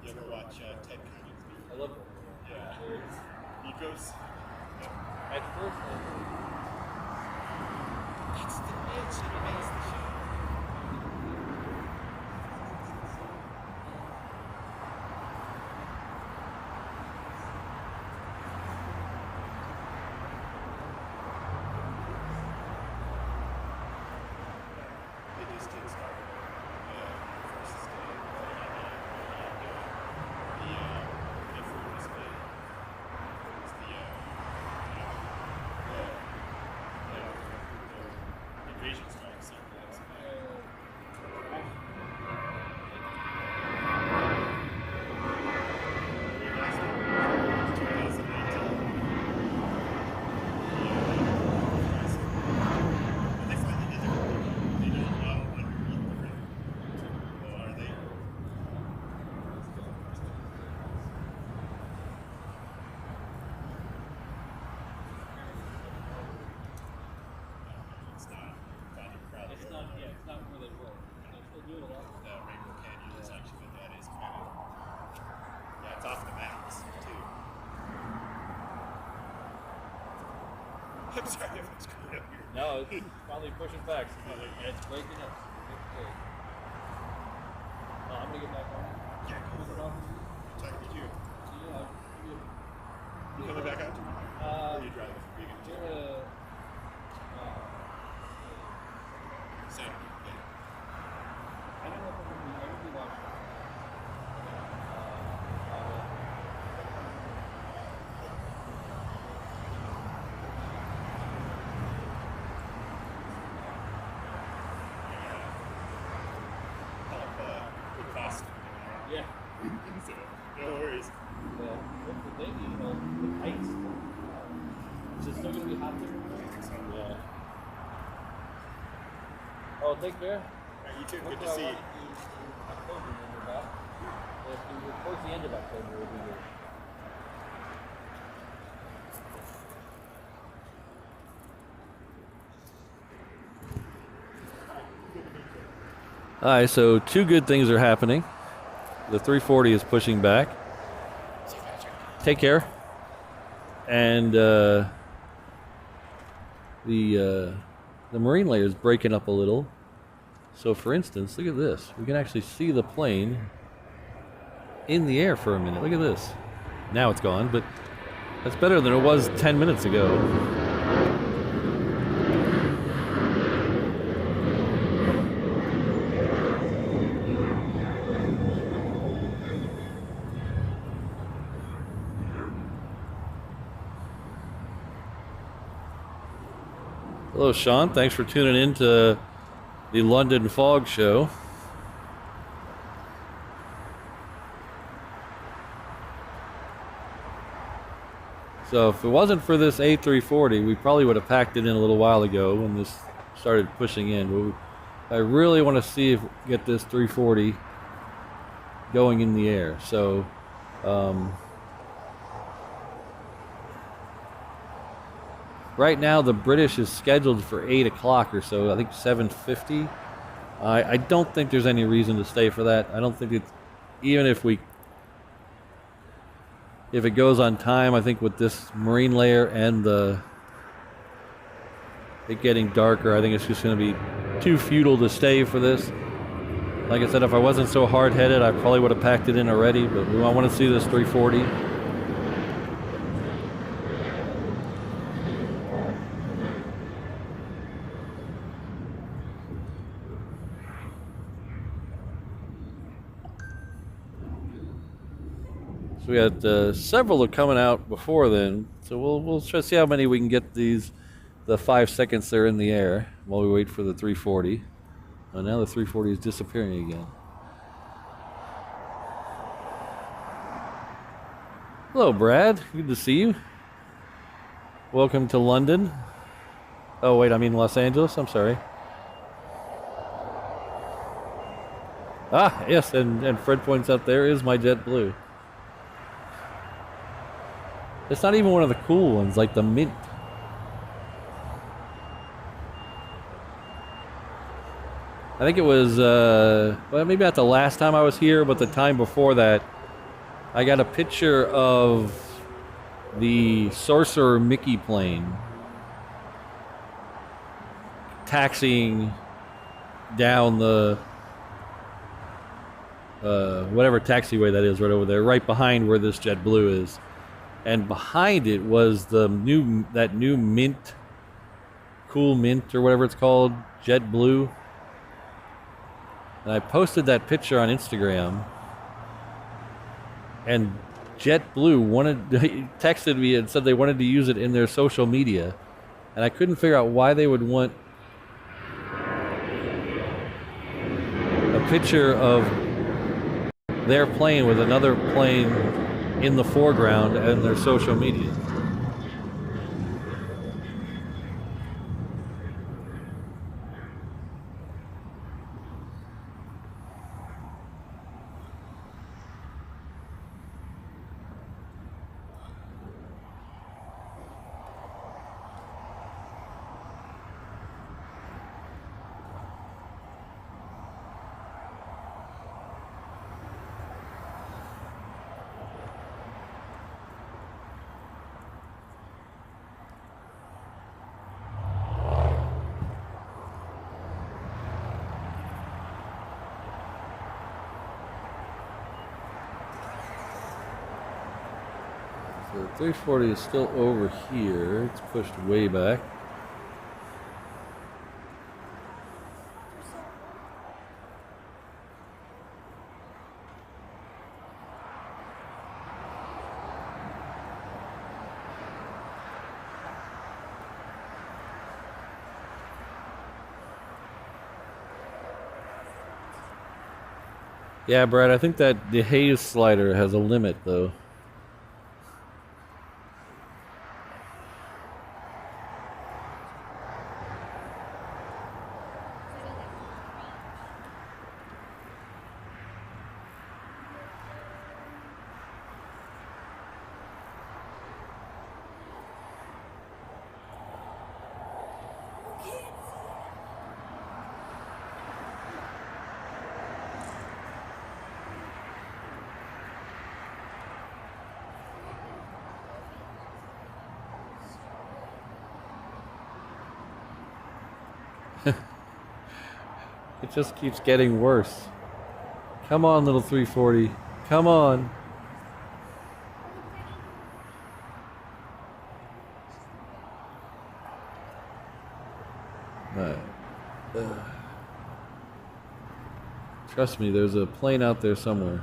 You ever watch Ted Cummings? I love it. Yeah. He goes. At first, That's the bitch that makes the show. They just get started. First day. The food was made. It's the invasion strike sequence. it's not, yeah, it's not where they were. They're still doing a lot. Rainbow Canyon is actually, that is kind of, yeah, it's off the maps too. I'm sorry if I'm screwing up here. No, it's finally pushing back. And it's breaking up. Okay. I'm going to get back on. Yeah, go for it. Talking to you. You coming back out tomorrow? Or are you driving? Are you going to Saturday, yeah. I don't know if I'm going to be watching. Good cost. Yeah. So, no worries. Well, what's the thing? You know, the ice. Is it still going to be hot there? Yeah. Oh, take care. Right, you too. Good to see you. October when we're back. Towards the end of October, we'll be here. All right, so two good things are happening. The 340 is pushing back. Take care. And the marine layer is breaking up a little. So for instance, look at this. We can actually see the plane in the air for a minute. Look at this. Now it's gone, but that's better than it was 10 minutes ago. Hello, Sean. Thanks for tuning in to the London Fog Show. So if it wasn't for this A340, we probably would have packed it in a little while ago when this started pushing in. But I really want to see if we get this 340 going in the air. So right now the British is scheduled for 8 o'clock or so, I think 7:50. I don't think there's any reason to stay for that. I don't think it's, even if it goes on time, I think with this marine layer and it getting darker, I think it's just going to be too futile to stay for this. Like I said, if I wasn't so hard-headed, I probably would have packed it in already, but I want to see this 340. So we had several coming out before then, so we'll try to see how many we can get the 5 seconds they're in the air while we wait for the 340. And now the 340 is disappearing again. Hello, Brad. Good to see you. Welcome to London. Oh, wait, I mean Los Angeles. I'm sorry. Ah, yes, and Fred points out there is my JetBlue. It's not even one of the cool ones, like the mint. I think it was, well, maybe not the last time I was here, but the time before that, I got a picture of the Sorcerer Mickey plane taxiing down the whatever taxiway that is right over there, right behind where this JetBlue is. And behind it was that new mint, cool mint or whatever it's called, JetBlue. And I posted that picture on Instagram. And JetBlue texted me and said they wanted to use it in their social media. And I couldn't figure out why they would want a picture of their plane with another plane in the foreground and their social media. So the 340 is still over here. It's pushed way back. Yeah, Brad, I think that the haze slider has a limit, though. It just keeps getting worse. Come on, little 340. Come on. Trust me, there's a plane out there somewhere.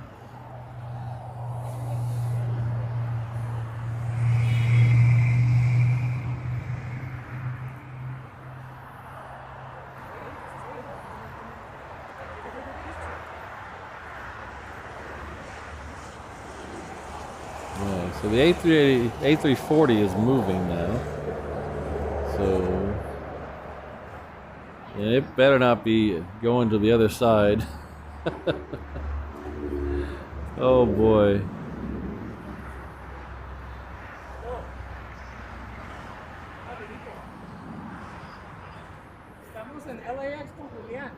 Yeah, so the A340 is moving now. So yeah, it better not be going to the other side. Oh boy. Estamos en LAX con Julián.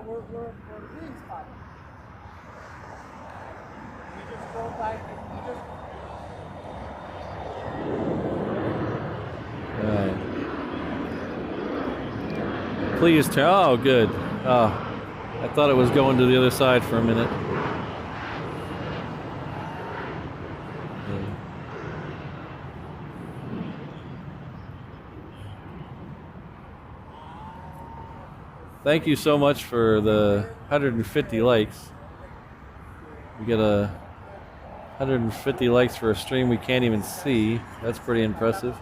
We're being spotted. We just go by. We just. Please turn. Oh, good. Oh, I thought it was going to the other side for a minute. Thank you so much for the 150 likes. We get 150 likes for a stream we can't even see. That's pretty impressive.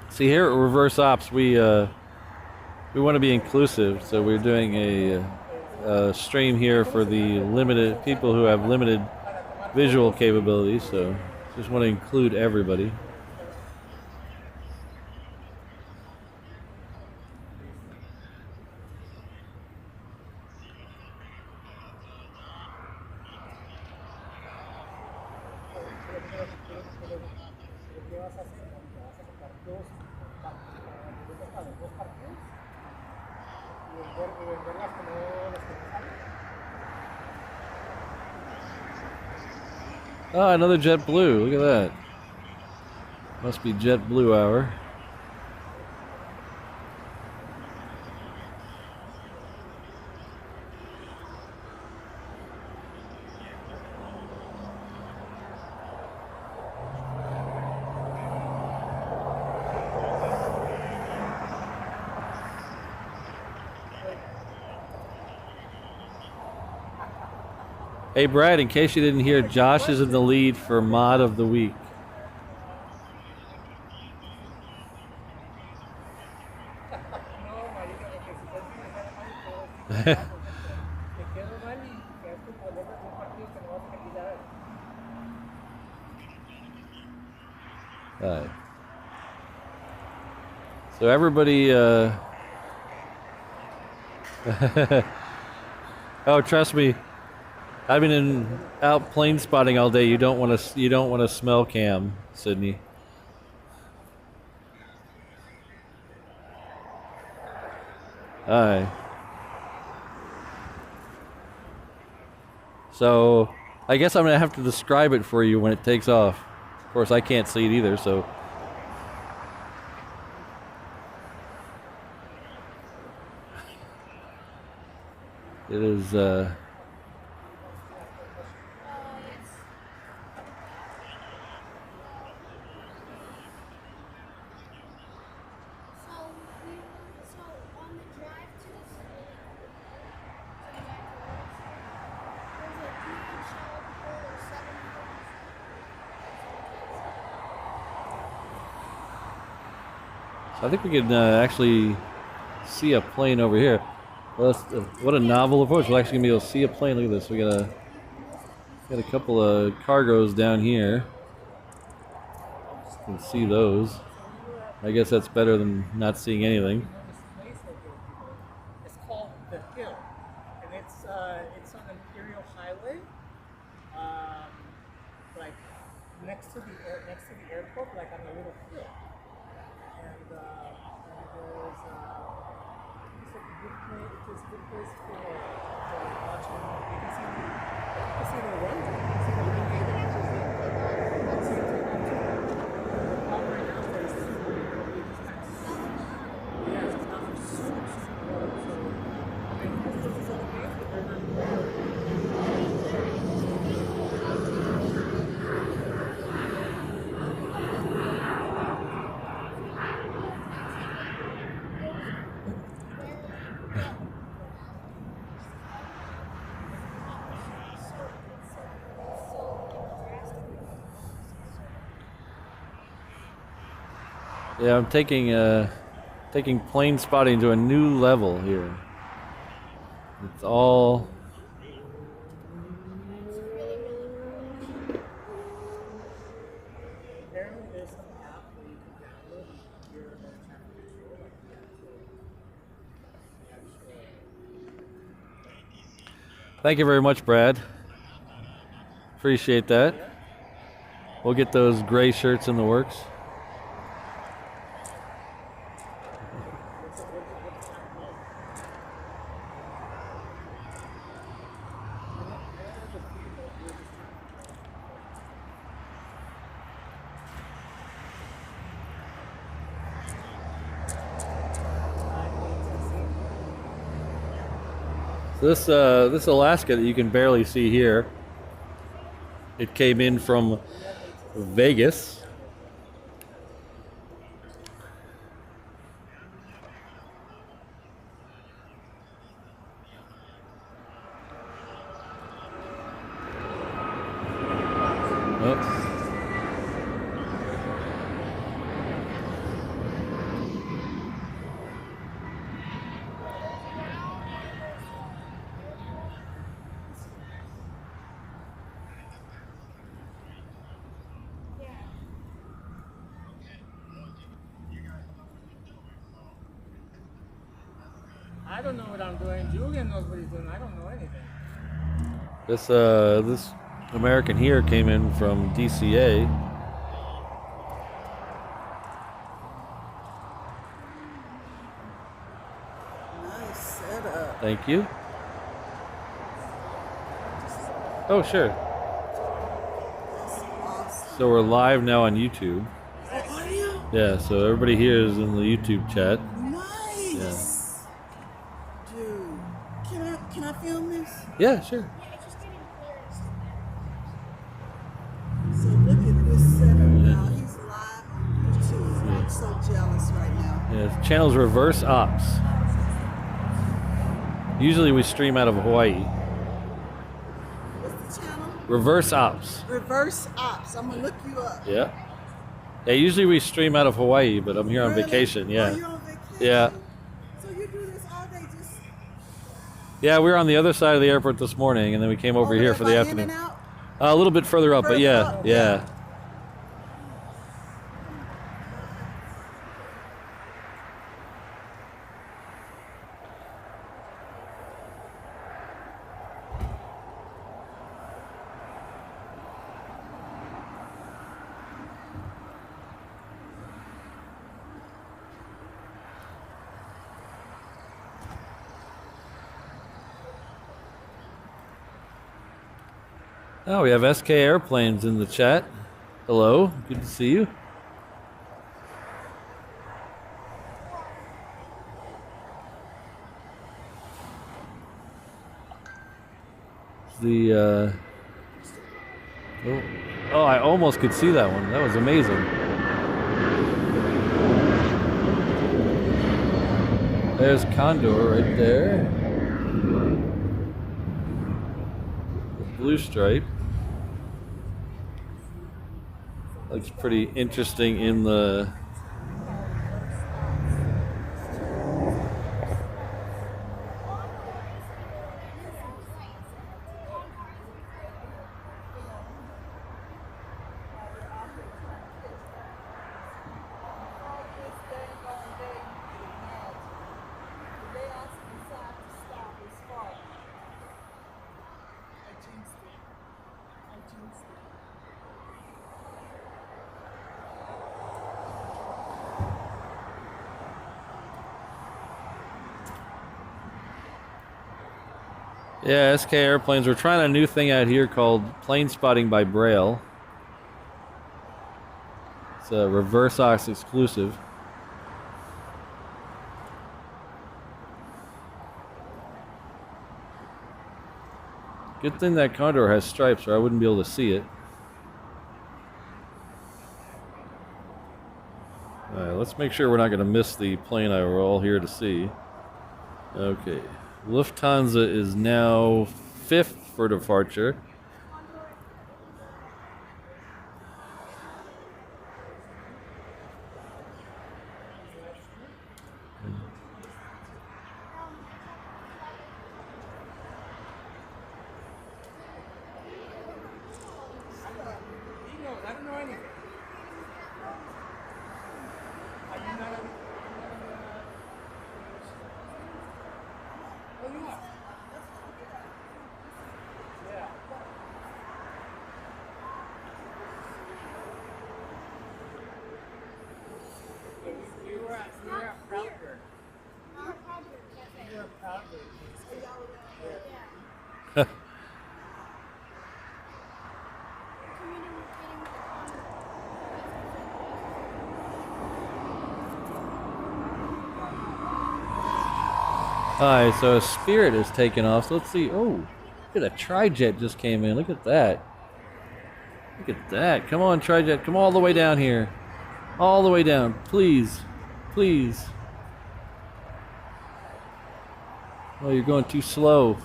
See, here at Reverse Ops, we want to be inclusive, so we're doing a stream here for the limited people who have limited visual capabilities. So just want to include everybody. Oh, another JetBlue. Look at that. Must be JetBlue hour. Hey Brad, in case you didn't hear, Josh is in the lead for Mod of the Week. Alright. So everybody oh, trust me, I've been out plane spotting all day. You don't want to smell Cam, Sydney. Alright. So I guess I'm gonna have to describe it for you when it takes off. Of course, I can't see it either, so. It is I think we can actually see a plane over here. Well, what a novel approach. We're actually gonna be able to see a plane. Look at this. We got a couple of cargos down here. You can see those. I guess that's better than not seeing anything. It's called The Hill, and it's on Imperial Highway, like next to the airport, like on a little hill. And there's it's a good place for Yeah, I'm taking plane spotting to a new level here. It's all Apparently, there's some app where you can download and hear air traffic control, like the actual. Thank you very much, Brad. Appreciate that. We'll get those gray shirts in the works. This Alaska that you can barely see here, it came in from Vegas. Oh. I don't know what I'm doing. Julian knows what he's doing. I don't know anything. This American here came in from DCA. Nice setup. Thank you. Oh, sure. That's awesome. So we're live now on YouTube. Oh, are you? Yeah, so everybody here is in the YouTube chat. Nice. Dude, can I film this? Yeah, sure. So look at this setup now. He's live on YouTube. I'm so jealous right now. Yeah, the channel's Reverse Ops. Usually we stream out of Hawaii. What's the channel? Reverse Ops. Reverse Ops. I'm gonna look you up. Yeah. Yeah, usually we stream out of Hawaii, but I'm here on Really? vacation. Yeah. Oh, you're on vacation? Yeah. So you do this all day just... Yeah, we were on the other side of the airport this morning, and then we came over here there for by the In afternoon. and Out? A little bit further up, but Further yeah, up, yeah. Oh, we have SK Airplanes in the chat. Hello, good to see you. Oh, I almost could see that one. That was amazing. There's Condor right there. Blue stripe. Looks pretty interesting in the Yeah, SK Airplanes. We're trying a new thing out here called plane spotting by Braille. It's a reverse ox exclusive. Good thing that Condor has stripes, or I wouldn't be able to see it. All right, let's make sure we're not going to miss the plane I were all here to see. Okay, Lufthansa is now 5th for departure. He knows. I don't know anything. Are you not a... Oh, you are? Yeah. We were at Proudburn. We were at Proudburn. Alright, so a Spirit is taking off. So let's see. Oh, look at a Trijet just came in. Look at that. Look at that. Come on, Trijet. Come all the way down here. All the way down. Please. Please. Oh, you're going too slow.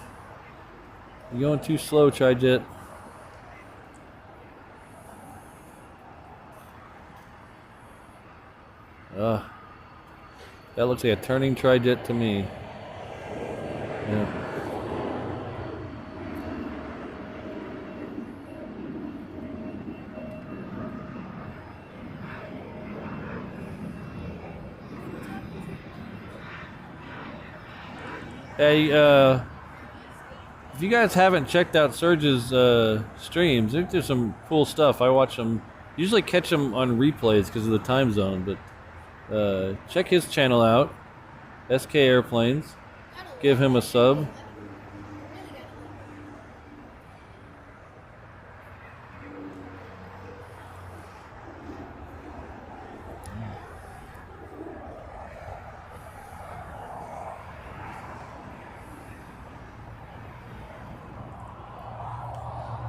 You're going too slow, Trijet. That looks like a turning Trijet to me. Yeah. Hey, if you guys haven't checked out Surge's streams, there's some cool stuff. I watch them, usually catch them on replays because of the time zone, but check his channel out, SK Airplanes. Give him a sub.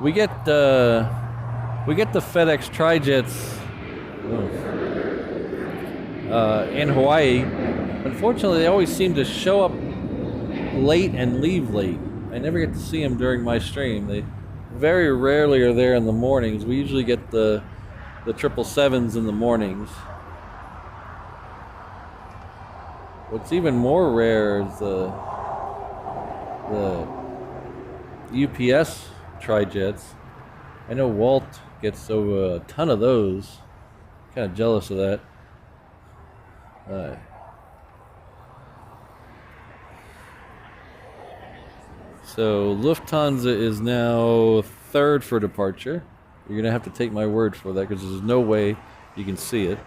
We get the FedEx Trijets in Hawaii. Unfortunately, they always seem to show up late and leave late. I never get to see them during my stream. They very rarely are there in the mornings. We usually get the 777s in the mornings. What's even more rare is the UPS Trijets. I know Walt gets a ton of those. Kind of jealous of that. So Lufthansa is now 3rd for departure. You're gonna have to take my word for that because there's no way you can see it.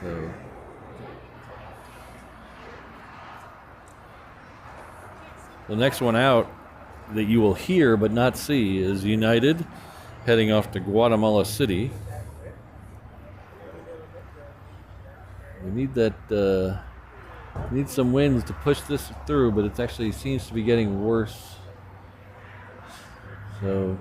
So the next one out that you will hear but not see is United heading off to Guatemala City. We need that. Need some winds to push this through, but it actually seems to be getting worse. So.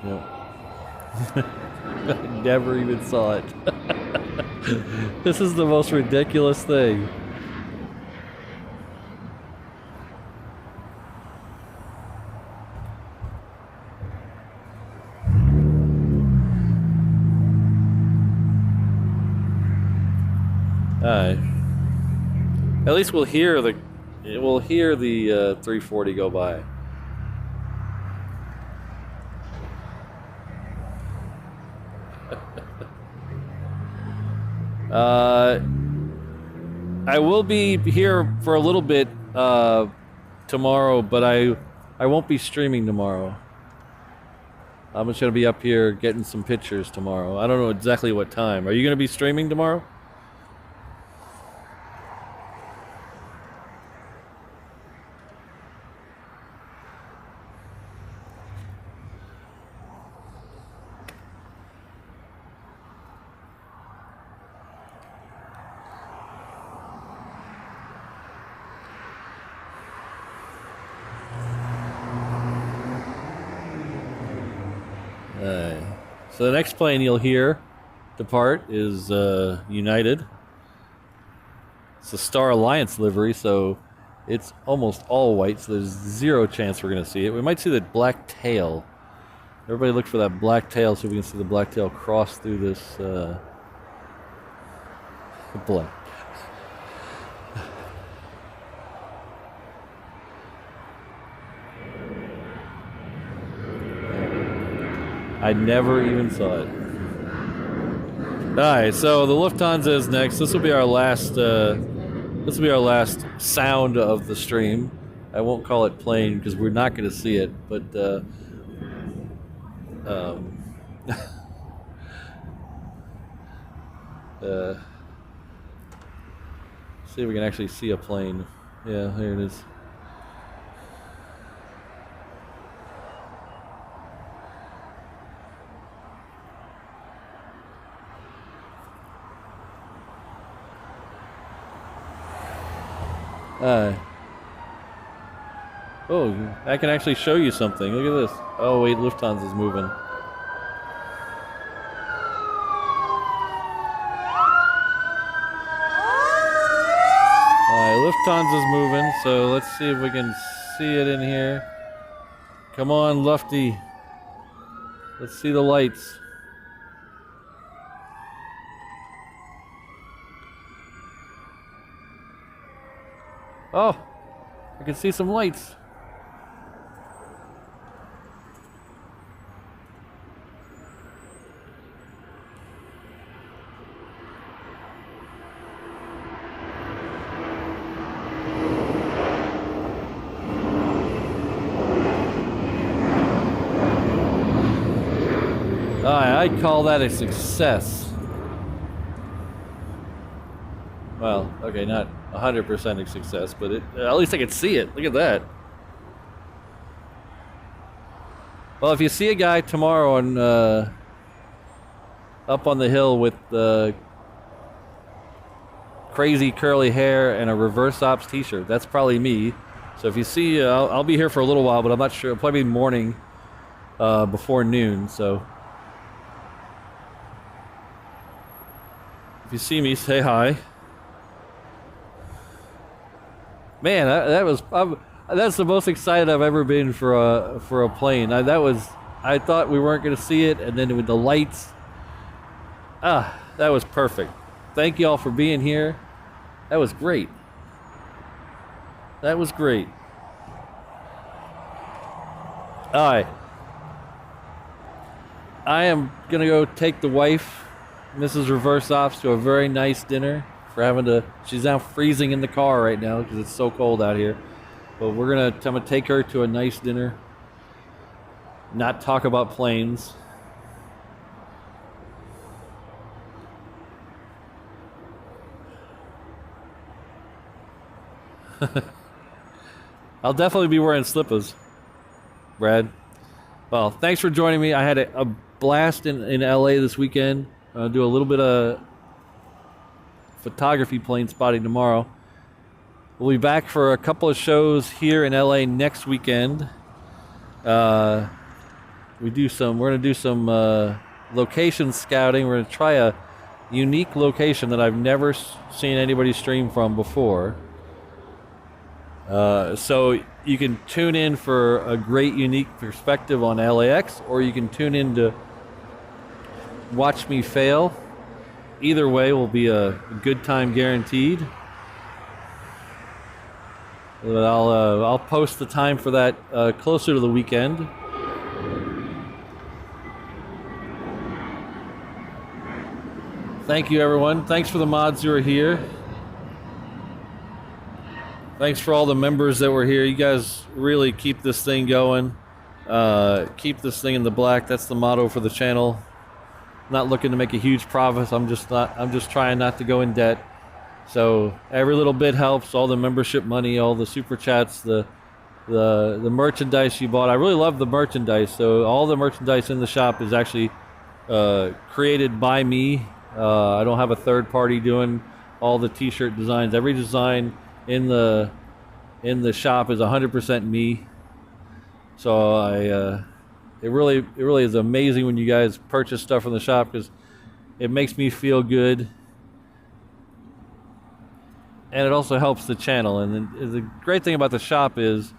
Yep. I never even saw it. This is the most ridiculous thing. Alright. At least we'll hear the 340 go by. I will be here for a little bit tomorrow, but I won't be streaming tomorrow. I'm just going to be up here getting some pictures tomorrow. I don't know exactly what time. Are you going to be streaming tomorrow? So the next plane you'll hear depart is United. It's a Star Alliance livery, so it's almost all white, so there's zero chance we're going to see it. We might see the black tail. Everybody look for that black tail so we can see the black tail cross through this black. I never even saw it. All right, so the Lufthansa is next. This will be our last. This will be our last sound of the stream. I won't call it plane because we're not going to see it. But see if we can actually see a plane. Yeah, here it is. Oh, I can actually show you something. Look at this. Oh, wait, Lufthansa's moving. Alright, Lufthansa's moving, so let's see if we can see it in here. Come on, Lufty. Let's see the lights. Oh, I can see some lights. I'd call that a success. Well, okay, not 100% a success, but at least I can see it. Look at that. Well, if you see a guy tomorrow on up on the hill with crazy curly hair and a reverse ops t-shirt, that's probably me. So if you see, I'll be here for a little while, but I'm not sure. It'll probably be morning before noon, so if you see me, say hi. Man, that's the most excited I've ever been for a plane. I thought we weren't going to see it, and then with the lights, that was perfect. Thank you all for being here. That was great. That was great. All right. I am going to go take the wife, Mrs. Reverse Ops, to a very nice dinner. She's now freezing in the car right now because it's so cold out here. But I'm gonna take her to a nice dinner. Not talk about planes. I'll definitely be wearing slippers, Brad. Well, thanks for joining me. I had a blast in LA this weekend. I'll do a little bit of photography plane spotting tomorrow. We'll be back for a couple of shows here in LA next weekend. We're gonna do some location scouting. We're gonna try a unique location that I've never seen anybody stream from before. So you can tune in for a great unique perspective on LAX, or you can tune in to watch me fail. Either way will be a good time guaranteed. I'll post the time for that closer to the weekend. Thank you, everyone. Thanks for the mods who are here. Thanks for all the members that were here. You guys really keep this thing going. Keep this thing in the black. That's the motto for the channel. Not looking to make a huge profit. I'm just trying not to go in debt. So every little bit helps. All the membership money, all the super chats, the merchandise you bought. I really love the merchandise. So all the merchandise in the shop is actually created by me. I don't have a third party doing all the t-shirt designs. Every design in the shop is 100% me. So it really is amazing when you guys purchase stuff from the shop, because it makes me feel good, and it also helps the channel. And the great thing about the shop is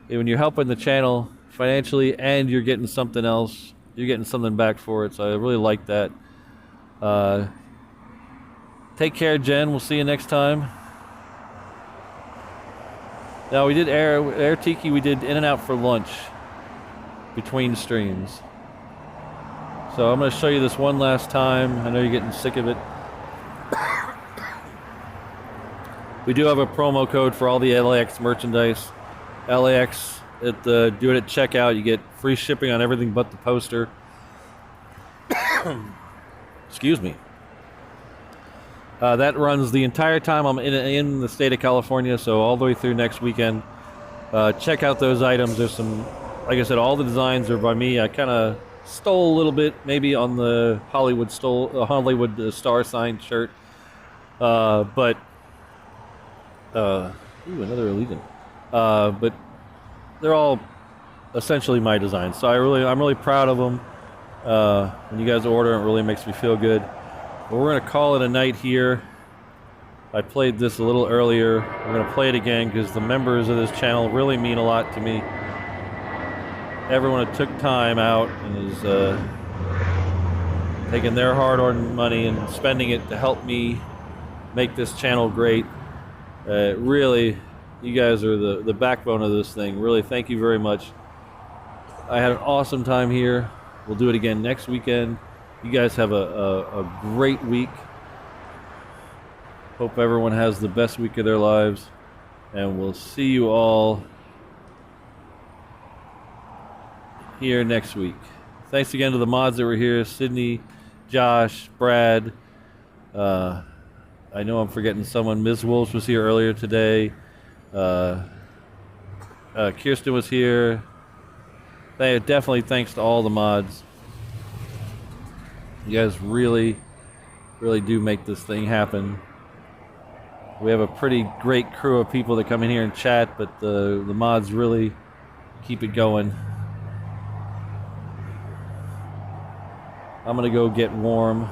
when you're helping the channel financially and you're getting something else, you're getting something back for it. So I really like that. Take care, Jen. We'll see you next time. Now, we did Air Tiki, we did in and out for lunch between streams. So I'm going to show you this one last time. I know you're getting sick of it. We do have a promo code for all the LAX merchandise. LAX, do it at checkout. You get free shipping on everything but the poster. Excuse me. That runs the entire time I'm in the state of California, so all the way through next weekend. Check out those items. There's some, like I said, all the designs are by me. I kind of stole a little bit, maybe on the Hollywood star sign shirt, but another Allegiant. But they're all essentially my designs, so I'm really proud of them. When you guys order, it really makes me feel good. But we're gonna call it a night here. I played this a little earlier. We're gonna play it again because the members of this channel really mean a lot to me. Everyone that took time out and is taking their hard-earned money and spending it to help me make this channel great. Really, you guys are the backbone of this thing. Really, thank you very much. I had an awesome time here. We'll do it again next weekend. You guys have a great week. Hope everyone has the best week of their lives. And we'll see you all here next week. Thanks again to the mods that were here. Sydney, Josh, Brad. I know I'm forgetting someone. Ms. Wolves was here earlier today. Kirsten was here. Definitely thanks to all the mods. You guys really do make this thing happen. We have a pretty great crew of people that come in here and chat, but the mods really keep it going. I'm gonna go get warm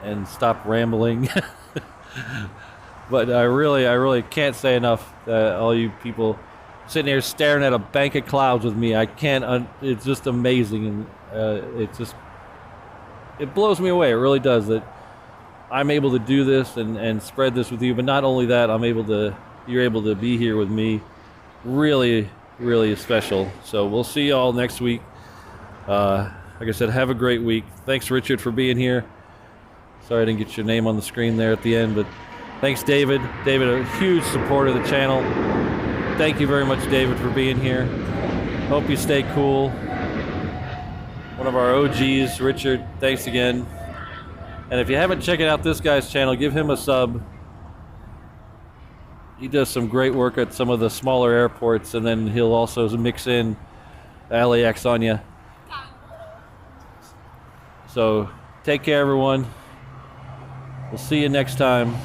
and stop rambling. But I really can't say enough. All you people sitting here staring at a bank of clouds with me, I can't. It's just amazing, and it blows me away. It really does, that I'm able to do this and spread this with you. But not only that, you're able to be here with me. Really is special. So we'll see you all next week. Like I said, have a great week. Thanks, Richard, for being here. Sorry I didn't get your name on the screen there at the end, but thanks, David. David, a huge supporter of the channel. Thank you very much, David, for being here. Hope you stay cool. One of our OGs, Richard, thanks again. And if you haven't checked out this guy's channel, give him a sub. He does some great work at some of the smaller airports, and then he'll also mix in LAX on you. So take care, everyone. We'll see you next time.